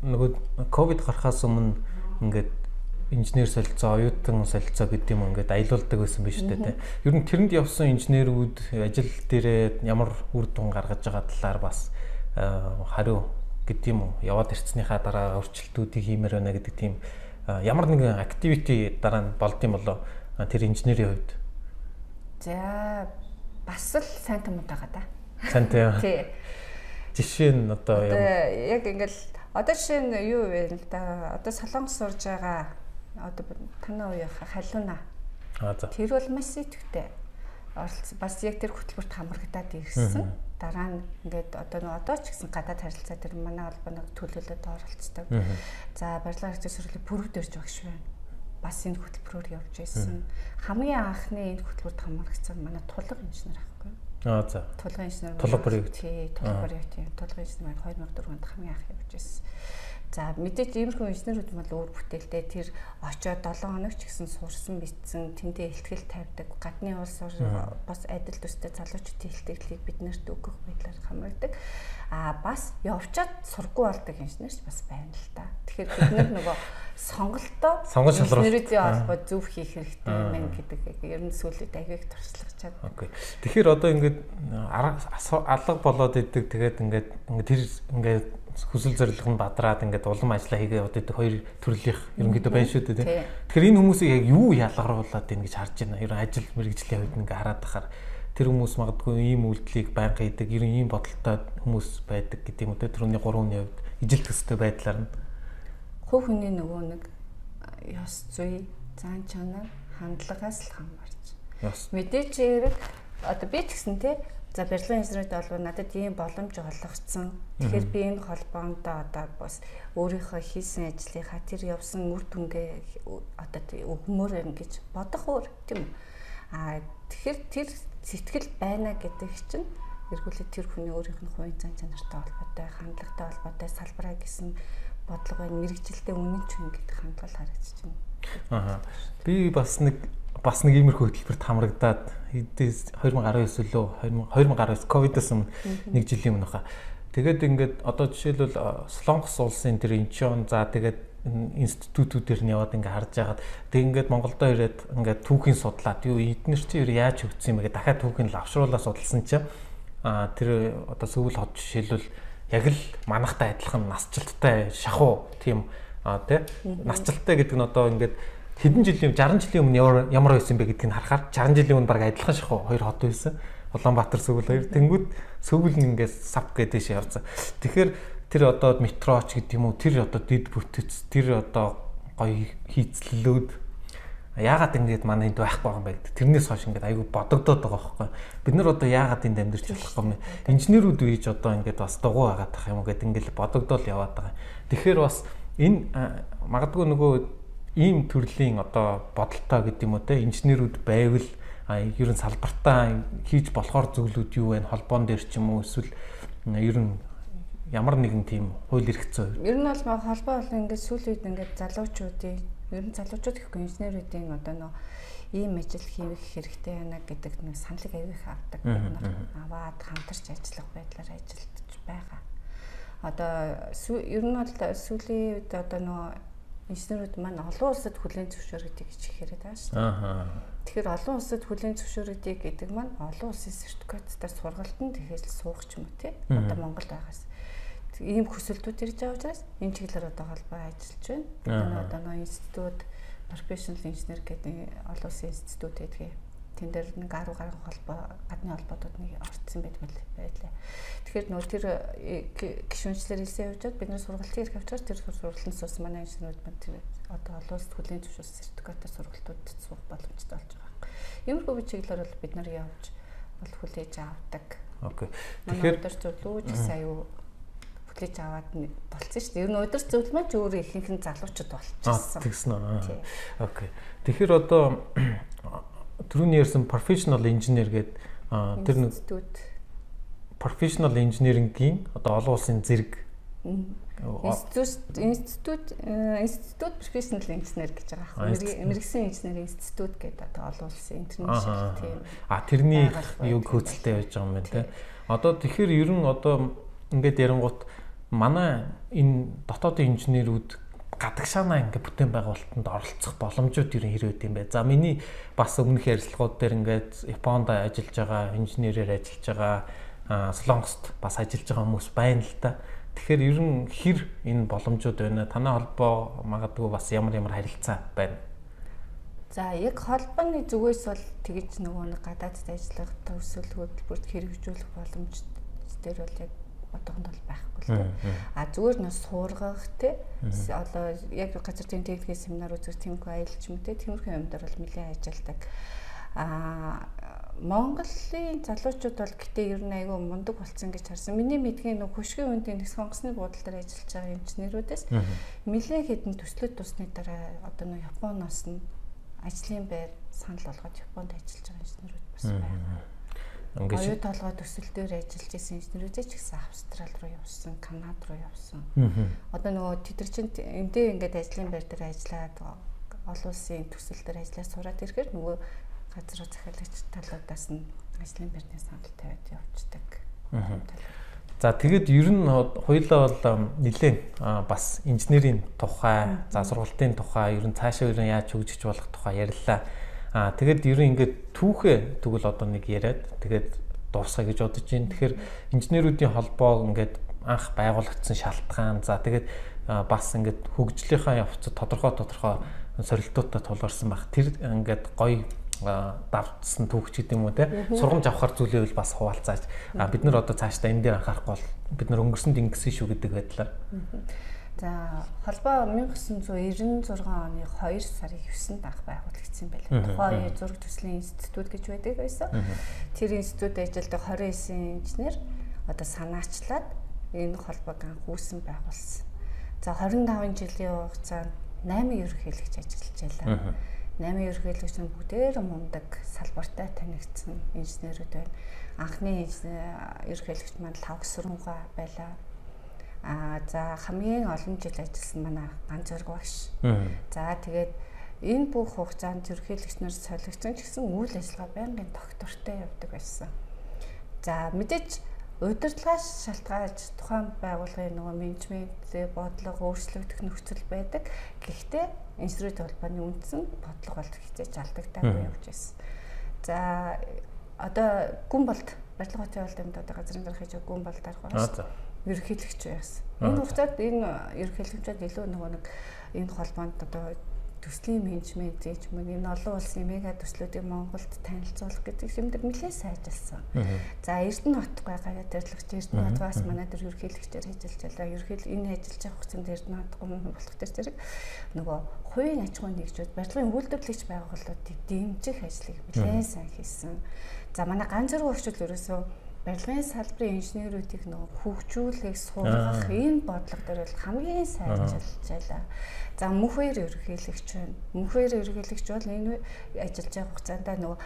нөгөө ковид гарахаас өмнө ингээд инженер солилцоо, оюутан солилцоо гэдэг юм ингээд аялуулдаг байсан биз дээ. Ер нь тэрэнд явсан инженерүүд ажил дээрээ ямар үр дүн гаргаж байгаа талаар бас хариу гэдэг юм уу? Яваад ирцнийхаа дараа өөрчлөлтүүдийг хиймээр байна гэдэг тийм ямар нэгэн activity дараа нь болд юм болоо тэр инженерийн хувьд. За бас л сайн томд байгаа да. Сайн тийм. Тий. Жишээ нь одоо яг ингээл одоо жишээ нь юу вэ л да. Одоо Солонгос сурж байгаа одоо танаа үеийнхаа халууна. Тэр бол маш сэтгүүтэй. Бас яг тэр хөтөлбөрт хамрагдаад ирсэн. Дараа нь ингээд одоо ч гэсэн гадаад харилцаа дээр манай холбоо нэг төлөвлөлөд оролцдог. За барилга архитектур сургуулийн бүрэг дээрж багш байна. Бас энэ хөтөлбөрөөр явж байсан. Хамгийн анхны энэ хөтөлбөрт хамрагдсан манай тулга инженер аахгүй. За. Тулга инженер. Тулга бүрэг. Тий, тулга бүрэг тий. Тулга инженер 2004 онд хамгийн анх явж байсан. За мэдээж иймэрхүү инженерүүд бол өөр бүтээлтэй тэр очоод 7 хоног ч гэсэн сурсан битсэн тэндээ ихтгэл тавьдаг гадны улс бас адил төстэй залуучуудын ихтгэлийг бид нарт өгөх байдлаар хамрагддаг. Бас явчаад сургуу болдог инженерч бас байна л та. Тэгэхээр бид нар нөгөө сонголтоо инженерийн холбоо зөв хийх хэрэгтэй юм гэдэг ер нь сүүлийн агиг туршлагачаад. Окей. Тэгэхээр одоо ингээд алга болоод идэг тэгээд ингээд тэр ингээд хүсэл зорилго нь бадраад ингээд улам ажиллаа хийгээ яваад идэг хоёр төрлийнх ерөнхийдөө байна шүү дээ. Тэгэхээр энэ хүмүүсийг яг юу ялгаруулад байна гэж харж байна. Ер нь ажил мэргэжлийн хувьд ингээд хараад тахаар тэр хүмүүс магадгүй ийм үйлдэлийг байнга хийдэг, ер нь ийм бодолтой хүмүүс байдаг гэдэг юм үү. Тэрний 3-ны хувьд ижил төстэй байдлаар нь хувь хүний нөгөө нэг ёс зүй, зан чанар, хандлагаас л хамаарч. Мэдээч хэрэг одоо би ч гэсэн те за барилгын инженерүүд бол надад ийм боломж олгогдсон. Тэгэхээр би энэ холбоонд одоо бас өөрийнхөө хийсэн ажлынхаа тэр явсан үр дүнгээ одоо өгмөр гэж бодох өөр тийм үү. Тэгэхээр тэр сэтгэл байна гэдэг чинь эргүүлээ тэр хүний өөрийнх нь хувийн зан чанартай холбоотой, хандлагатай холбоотой салбараа гэсэн бодлого байна. Мэргэжилтэд үнэн ч хүн гэдэг хандлага харагдаж байна. Би бас нэг бас нэг иймэрхүү хөтөлбөрт хамрагдаад 2019 лөө 2019 ковидос нэг жилийн өмнө хаа. Тэгээд ингээд одоо жишээлбэл Солонгос улсын тэр Инчон за тэгээд институтүүдээр нь яваад ингээд харж байгаад тэг ингээд Монголдо ирээд ингээд түүхийн судлаад юу эднэр чи яаж хөгжсөн юм бэ гэдэг дахиад түүхийн лавшруулаа судалсан чинь тэр одоо Сүүл хот жишээлбэл яг л манахтай адилхан насжилттай шахуу тийм тий насжилттай гэдэг нь одоо ингээд хэдэн жилийн 60 жилийн өмнө ямар байсан бэ гэдгийг харахаар 60 жилийн өмнө баг адилхан шахуу хоёр хот байсан. Улаанбаатар Сүүл хоёр. Тэнгүүд Сүүл нь ингээд сав гэдээш явцсан. Тэгэхээр тэр одоо метроч гэдэг юм уу тэр одоо дид бүтэц тэр одоо гоё хийцлэлүүд яагаад ингэж манай энд байхгүй байгаа юм бэ гэдэг. Тэрнээс хойш ингээд айгүй бодогдоод байгаа байхгүй. Бид нар одоо яагаад энд амьдарч болохгүй юм бэ? Инженерүүд үйж одоо ингээд бас дугуй байгаад тах юм уу гэдэг ингээд бодогдоод яваад байгаа. Тэгэхээр бас энэ магадгүй нөгөө ийм төрлийн одоо бодолтой гэдэг юм уу те инженерүүд байвал ер нь салбартаа хийж болохоор зүйлүүд юу вэ? Холбоон дээр ч юм уу эсвэл ер нь ямар нэгэн тийм хууль эрх зүй. Ер нь бол холбоо бол ингээд сүүлийн үед ингээд залуучуудын ер нь залуучууд гэхгүй инженеруудын одоо нөө ийм ажил хийх хэрэгтэй байна гэдэг нэг саналыг авих авдаг. Аваад хамтарч ажиллах байдлаар ажиллаж байгаа. Одоо ер нь бол сүүлийн үед одоо нөө инженерүүд маань олон улсад хүлээн зөвшөөрөгдөг гэж хэлээд байгаа шүү дээ. Тэгэхээр олон улсад хүлээн зөвшөөрөгдөг гэдэг маань олон улсын сертификаттай сургалтанд тэгэхээр суух ч юм уу тий. Одоо Монголд байгаас ийм хүсэлтүүд ирж байгаа учраас энэ чиглэлээр одоо холбоо ажиллаж байна. Одоо нөө институт Professional Engineer гэдэг олон улсын институт гэдэг. Тэн дээр нэг 10 гаруй холбоо гадны холбоодод нэг орцсон байлаа. Тэгэхээр нөө тэр гишүүнчлэр хэлсэн явжаад бид нар сургалтын ирэх авчраас тэр сургалтын сус манай инженерүүд маань тэр одоо олон улсад хүлээн зөвшөөрсөн сертификаттай сургалтуудад суух боломжтой болж байгаа. Иймэрхүү чиглэлээр бол бид нар явж бол хүлээж авдаг. Окей. Тэгэхээр өдөр зөвлөө ч гэсэн аюу хүлээж аваад болцсон шүү дээ. Ер нь өдөр зөвлөл маань ч өөрөө ихэнх нь залуучууд болчихсон. Тэгсэн үү. Окей. Тэгэхээр одоо түрүүний ярьсан professional engineer гэдэг тэр нэг professional engineering-ийн одоо олон улсын зэрэг институт professional engineer гэж байгаа аах. Мэргэжлийн инженерийн институт гэдэг одоо олон улсын international тийм. Тэрний юг хөөцөлтэй байж байгаа юм байна те. Одоо тэгэхээр ер нь одоо ингээд ярингууд манай энэ дотоодын инженерүүд гадагшаанаа ингээд бүтээн байгуулалтанд оролцох боломжууд ер нь хэрэг юм бэ. За миний бас өмнөх ярилцлагууд дээр ингээд Японд ажиллаж байгаа, инженерээр ажиллаж байгаа, Солонгост бас ажиллаж байгаа хүмүүс байна л да. Тэгэхээр ер нь хэр энэ боломжууд байна. Танай холбоо магадгүй бас ямар харилцаа байна. За яг холбооны зүгээс бол тэгэж нөгөө нэг гадаадд ажиллах төсөл хөтөлбөрт хэрэгжүүлэх боломж дээр бол яг бодгонд бол байхгүй л дээ. Зүгээр нь суургах те одоо яг газар зүйн техникийн семинар үзэх тиймэрхүү аялалч юм те тиймэрхүү юмдаар бол нэлээд ажилладаг. Монголын залуучууд бол гэтээ ер нь айгүй мундаг болсон гэж харсан. Миний мэдхийн нэг хөшгийн үндийн Тэс хонгосны буудлын дээр ажиллаж байгаа инженерүүдээс нэлээд хэдэн төслөд тусны дараа одоо нэг Японоос нь ажлын байр санал болгоод Японд ажиллаж байгаа инженерүүд бас байна. Оюут толгой төсөл дээр ажиллаж байсан инженерүүдээ ч гэсэн Австрали руу явсан, Канада руу явсан. Одоо нөгөө тэд чинь эндээ ингээд ажлын байр дээр ажиллаад олон улсын төсөл дээр ажиллаж сураад ирэхээр нөгөө газар захиалагч талуудаас нь ажлын байрны санал тавиад явцдаг. За тэгэд ер нь хоёулаа бол нэлээд бас инженерийн тухай, за сургалтын тухай, ер нь цаашаа ер нь яаж хөгжиж болох тухай ярьлаа. Тэгэд ер нь ингээд түүхээ тэгвэл одоо нэг яриад тэгээд дуусгая гэж бодож байна. Тэгэхээр инженерүүдийн холбоо ингээд анх байгуулагдсан шалтгаан, за тэгээд бас ингээд хөгжлийнхаа явцад тодорхой сорилтуудад тулгарсан баг. Тэр ингээд гоё давтсан түүхч гэдэг юм уу те сургамж авахар зүйлээ бас хуваалцаач. Бид нар одоо цаашдаа энэ дээр анхаарахгүй бол бид нар өнгөрсөнд ингэсэн шүү гэдэг байдлаар. За холбоо 1996 оны 2 сарын 9-нд анх байгуулагдсан байлаа. Тухайн зураг төслийн институт гэж байдаг байсан. Тэр институтд ажилладаг 29 инженер одоо санаачлаад энэ холбоог анх үүсгэн байгуулсан. За 25 жилийн хугацаанд 8 ерөнхийлөгч ажиллаж байлаа. 8 ерөнхийлөгч нь бүгдээр мундаг салбартай танигдсан инженерүүд байна. Анхны ерөнхийлөгч маань Лав Сүрүнга байлаа. За хамгийн олон жил ажилласан манай ганц зураг багш. За тэгээд энэ бүх хугацаанд ерөнхийлөгчнөр солигдсон ч гэсэн үйл ажиллагаа байнгын доктортой явдаг байсан. За мэдээж удирдлагаас шалтгаалж тухайн байгууллагын нөгөө менежмент бодлого өөрчлөгдөх нөхцөл байдаг. Гэхдээ институт холбооны үндсэн бодлого бол хязгаарч алдагдаагүй явж байсан. За одоо гүн болд барилга хотын холбоонд одоо газрын дарга хийж гүн болд арах байна. Ерөнхийлөгч байсан. Энэ хугацаанд энэ ерөнхийлөгчд илүү нөгөө нэг энэ холбоонд одоо төслийн менежмент гэж мөн энэ олон улсын мега төслүүдийг Монголд танилцуулах гэдэг юмд нэлээд сайжирсан. За Эрдэнэ хотгой гавьяа төрөлгч Эрдэнэ хотгоос манай дээр ерөнхийлөгчээр ажиллаж байлаа. Энэ ажиллаж байгаа хугацаанд Эрдэнэ хотгой болох төр зэрэг нөгөө хувийн аж ахуйн нэгжүүд барилгын үйлдвэрлэгч байгууллагуудыг дэмжих ажлыг нэлээд сайн хийсэн. За манай ганц зэрэг өршөл ерөөсөө барилгын салбарын инженерүүдийг нөгөө хөгжүүлэх, суулгах энэ бодлого дээр бол хамгийн сайн ажиллаж байлаа. За мөнх хоёр ерөнхийлөгч байна. Мөнх хоёр ерөнхийлөгч бол энэ ажиллаж байгаа хугацаанд нөгөө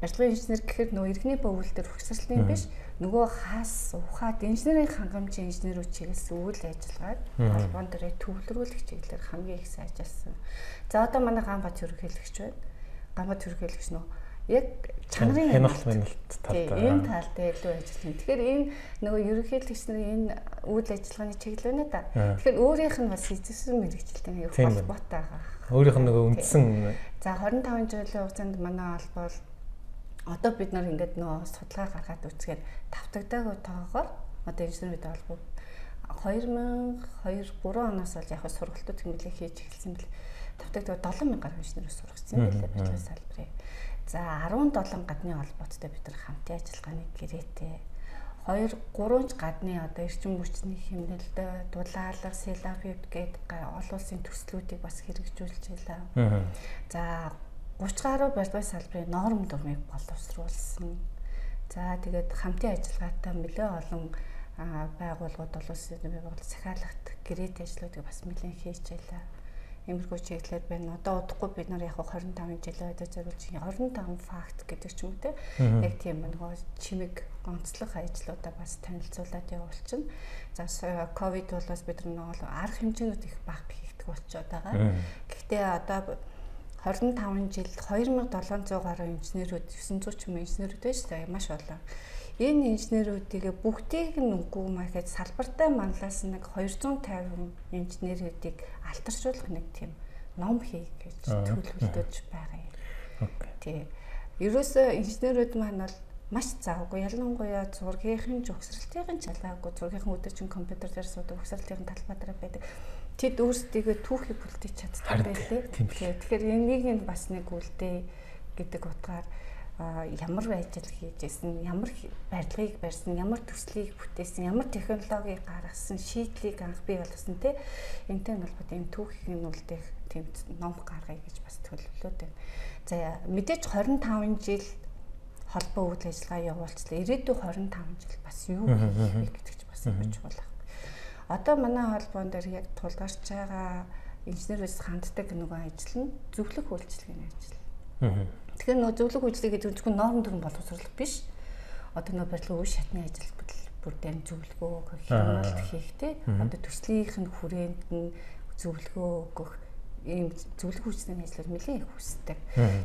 барилгын инженер гэхээр нөгөө иргэний бовл дээр хөсөрлөлийн биш нөгөө хас ухаад инженерийн хангамжийн инженерүүд чиглэсэн үйл ажиллагааг холбоон дээр төвлөрүүлэх чиглэлээр хамгийн их сайн ажилласан. За одоо манай Ганбат ерөнхийлөгч байна. Ганбат ерөнхийлөгч нөгөө яг чанарын хяналт талтай энэ тал дээр илүү ажиллана. Тэгэхээр энэ нөгөө ерөнхийлөгч нарын энэ үйл ажиллагааны чиглэл байна да. Тэгэхээр өөрийнх нь бас эзэссэн мэрэгчлэлтэй нэг холбоотой байгаа. Өөрийнх нь нөгөө үндсэн. За 25 жилийн хугацаанд манай албал одоо бид нар ингээд нөгөө судалгаа гаргаад үзгээд давтагдаагүй тоогоор одоо инженерүүд албаа 2002-3 оноос бол яг сургалтууд хэмжээ хийж эхэлсэн бэл давтагдаагүй 7000 гаруй инженерүүд сургацсан байлээ барилгын салбарын. За 17 гадны холбооттой бид нар хамтын ажиллагааны гэрээтэй 2-3 гадны одоо эрчим хүчний хэмнэлд дулаалга, селафид гэдэг олон улсын төслүүдийг бас хэрэгжүүлж байлаа. За 30 гаруй барилгын салбарын норм дурмыг боловсруулсан. За тэгээд хамтын ажиллагаатай нэлээд олон байгууллагууд олон улсын байгууллагууд захиалагт гэрээтэй ажлуудыг бас нэлээд хийж байлаа. Иймэрхүү чиглэлээр байна. Одоо удахгүй бид нар яг 25 жилийн өдөр зориулж 25 факт гэдэг ч юм уу те. Яг тийм нөгөө чимэг онцлог ажлуудаа бас танилцуулаад явуулчихна. За ковид болоос бид нар нөгөө арга хэмжээнүүд их бага хийгдэх болчиход байгаа. Гэхдээ одоо 25 жил 2700 гаруй инженерүүд 900 ч юм инженерүүд байж та маш олон. Энэ инженерүүдийг бүгдийг нь үгүй мэхэд салбартай манлаас нэг 250 инженерүүдийг алтаршуулах нэг тийм ном хий гэж төлөвлөж байгаа юм. Тий. Ерөөсөө инженерүүд маань бол маш завгүй ялангуяа зургийн зохисралтын чалгаагүй зургийн өдөр чинь компьютер дээр суудаг зохисралтын талбай дээр байдаг. Тэд өөрсдийгөө түүхийг бүлдэж чаддаг байлээ. Тэгэхээр энийг нь бас нэг үлдээ гэдэг утгаар ямар ажил хийжсэн, ямар барилгыг барьсан, ямар төслийг бүтээсэн, ямар технологиг гаргасан, шийдлийг анх бий болгосон те энтэй холбоотой юм түүхийг нь үлдээх тийм ном гаргая гэж бас төлөвлөд байна. За мэдээж 25 жил холбоо үйл ажиллагаа явуулчихлаа. Ирээдүйн 25 жил бас юу хийх гэдэг ч бас юм чухал байна. Одоо манай холбоон дээр яг тулгарч байгаа инженерээс ханддаг нөгөө ажил нь зөвлөх үйлчилгээний ажил. Тэгэхээр нөгөө зөвлөх үйлчлэг гэдэг нь зөвхөн норм дүрм боловсруулах биш. Одоо нөгөө барилгын үе шатны ажил бүр дээр зөвлөгөө өгөх, хяналт хийх те. Одоо төслийнх нь хүрээнд нь зөвлөгөө өгөх ийм зөвлөх үйлчлэгийн ажлууд нэлээд их хүсдэг.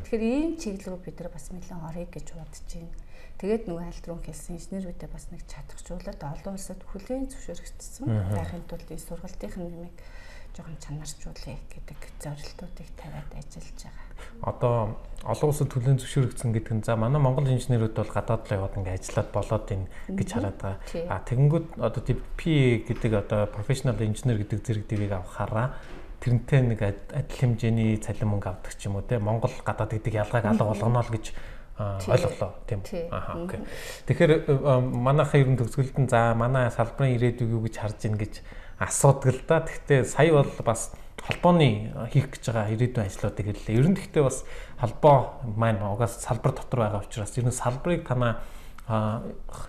Тэгэхээр ийм чиглэл рүү бид нар бас нэлээд орё гэж бодож байна. Тэгээд нөгөө альт руу хэлсэн инженерүүдэд бас нэг чадахжуулаад олон улсад хүлээн зөвшөөрөгдсөн. Байхын тулд энэ сургалтынх нь нэмийг жоохон чанаржуулъя гэдэг зорилтуудыг тавиад ажиллаж байгаа. Одоо олон улсад хүлээн зөвшөөрөгдсөн гэдэг нь за манай Монгол инженерүүд бол гадаад руу яваад ингээ ажиллаад болоод ин гэж хараад байгаа. Тэгэнгүүт одоо P гэдэг одоо professional engineer гэдэг зэрэг дэвийг авахаараа тэрнтэй нэг адил хэмжээний цалин мөнгө авдаг ч юм уу те Монгол гадаад гэдэг ялгааг алга болгоно л гэж ойлголоо тийм. Окей. Тэгэхээр манайхаа ер нь төгсгөлд нь за манай салбарын ирээдүйг юу гэж харж ийн гэж асуудаг л да. Гэхдээ сая бол бас холбооны хийх гэж байгаа ирээдүйн ажлуудыг хэллээ. Ер нь гэхдээ бас холбоо маань угаас салбар дотор байгаа учраас ер нь салбарыг танаа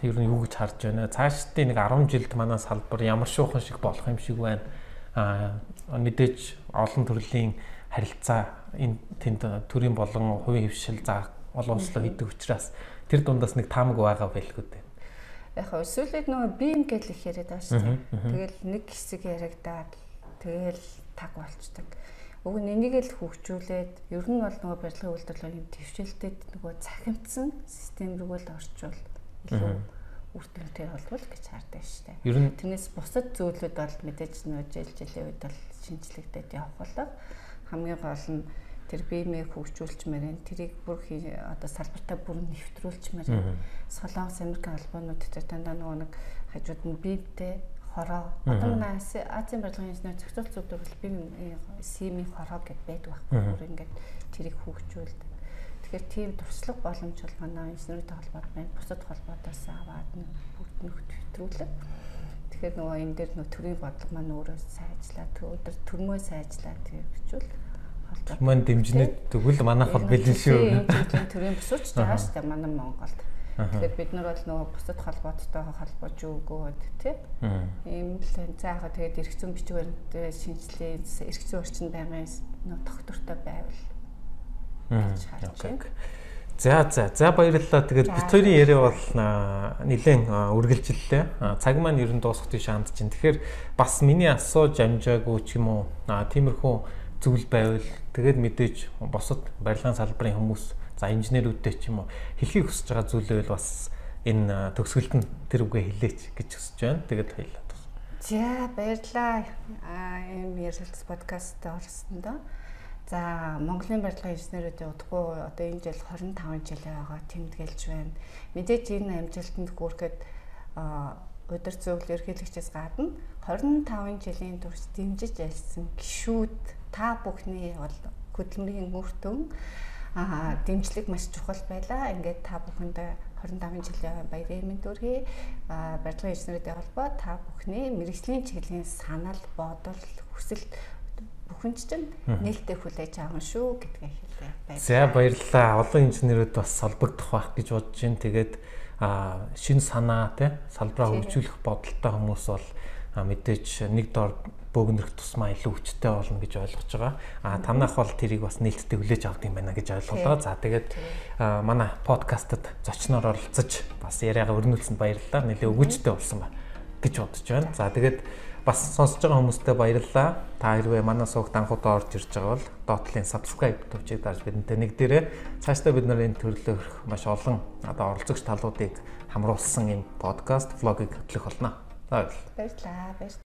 ер нь юу гэж харж байна. Цаашдын нэг 10 жилд манай салбар ямар шуухан шиг болох юм шиг байна. Мэдээж олон төрлийн харилцаа энэ тэнд төрийн болон хувийн хвшил за олон улслог хийдэг учраас тэр дундаас нэг таамаг байгаа байлгүй дээ. Яг хөө сүүлд нөгөө бим гэл их яриад байгаа шүү дээ. Тэгэл нэг хэсэг яригадаад тэгэл таг болцдог. Уг нь энийг л хөгжүүлээд ер нь бол нөгөө барилгын үйлдвэрлэл юм дэвшилтэд нөгөө цахимтсан систем рүү л орчвол илүү үр дүнтэй болвол гэж хардаг шүү дээ. Ер нь тэрнээс бусад зүйлүүд бол мэдээж нөгөө жилийн үед бол шинжлэгдээд явах болоо хамгийн гол нь тэр биемээ хөгжүүлчмээр энэ тэрийг бүр одоо салбартаа бүр нэвтрүүлчмээр Солонгос Америкийн холбоонууд дээр дандаа нөгөө нэг хажууд нь биетэй хороо одоо манай Азийн барилгын инженер зохицуулт зөвлөлт би симийн хороо гэд байдаг байхгүй бүр ингээд тэрийг хөгжүүлдэг. Тэгэхээр тийм туршлага боломж бол манай инженерийн холбоод байна. Бусад холбоодоос аваад бүгд нэвтрүүлэг. Тэгэхээр нөгөө энэ дээр нөгөө төрийн бодлого маань өөрөө сайжлаа. Өдөр төрмөө сайжлаа тийм хөвчүүл холбоо. Маань дэмжнэ тэгвэл манайх бол бэлэн шүү. Төрийн босууч байгаа шүү дээ манай Монголд. Тэгэхээр бид нар бол нөгөө бусад холбооттой холбож өгөөд тийм ийм л заахаа тэгээд эрх зүйн бичгээр шинжилээ эрх зүйн орчин байгаа нөгөө доктортой байвал гэж харж байна. За баярлалаа. Тэгээд бит хоёрын яриа бол нэлээд үргэлжлэлээ. Цаг маань ер нь дуусах тийш хандж байна. Тэгэхээр бас миний асууж амжаагүй ч юм уу тиймэрхүү зүйл байвал тэгээд мэдээж бусад барилгын салбарын хүмүүс за инженерүүдтэй ч юм уу хэлхийг хүсэж байгаа зүйлээ бас энэ төгсгөлд нь тэр үгээ хэлээч гэж хүсэж байна. Тэгээд хоёлаа. За баярлалаа. Ийм ярилцлага подкастт орсондоо. За Монголын барилгын инженерүүдийн удахгүй одоо энэ жил 25 жил байгаа тэмдэглэж байна. Мэдээж энэ амжилтанд хүрэхэд удир зөвлөл ерөнхийлөгчөөс гадна 25 жилийн турш дэмжиж ажилласан гишүүд та бүхний бол хөдөлмөрийн үр дүн дэмжлэг маш чухал байлаа. Ингээд та бүхэнд 25 жилийн баярын мэнд хүргэе. Барилгын инженерийн холбоо та бүхний мэргэжлийн чиглэлийн санал, бодол, хүсэл бүхэн чинь нээлттэй хүлээж авах шүү гэдгээ хэлээ. За баярлалаа. Олон инженерүүд бас холбогдох байх гэж бодож байна. Тэгээд шинэ санаа тий салбараа хөгжүүлэх бодолтой хүмүүс бол мэдээж нэг дор бөөгнөрөх тусмаа илүү хүчтэй болно гэж ойлгож байгаа. Танах бол тэрийг бас нээлттэй хүлээж авдаг юм байна гэж ойлголоо. За тэгээд манай подкастад зочноор оролцож бас яриагаа өрнүүлсэнд баярлалаа. Нэлээ өгөөжтэй болсон ба гэж бодож байна. За тэгээд бас сонсож байгаа хүмүүстээ баярлалаа. Та хэрвээ манай суугт анхудаа орж ирж байгаа бол доотлын subscribe төвчийг дарж бидэнтэй нэгдээрээ цаашдаа бид нар энэ төрлөөх маш олон одоо оролцогч талуудыг хамруулсан энэ подкаст влогийг хөтлөх болно. За баярлалаа.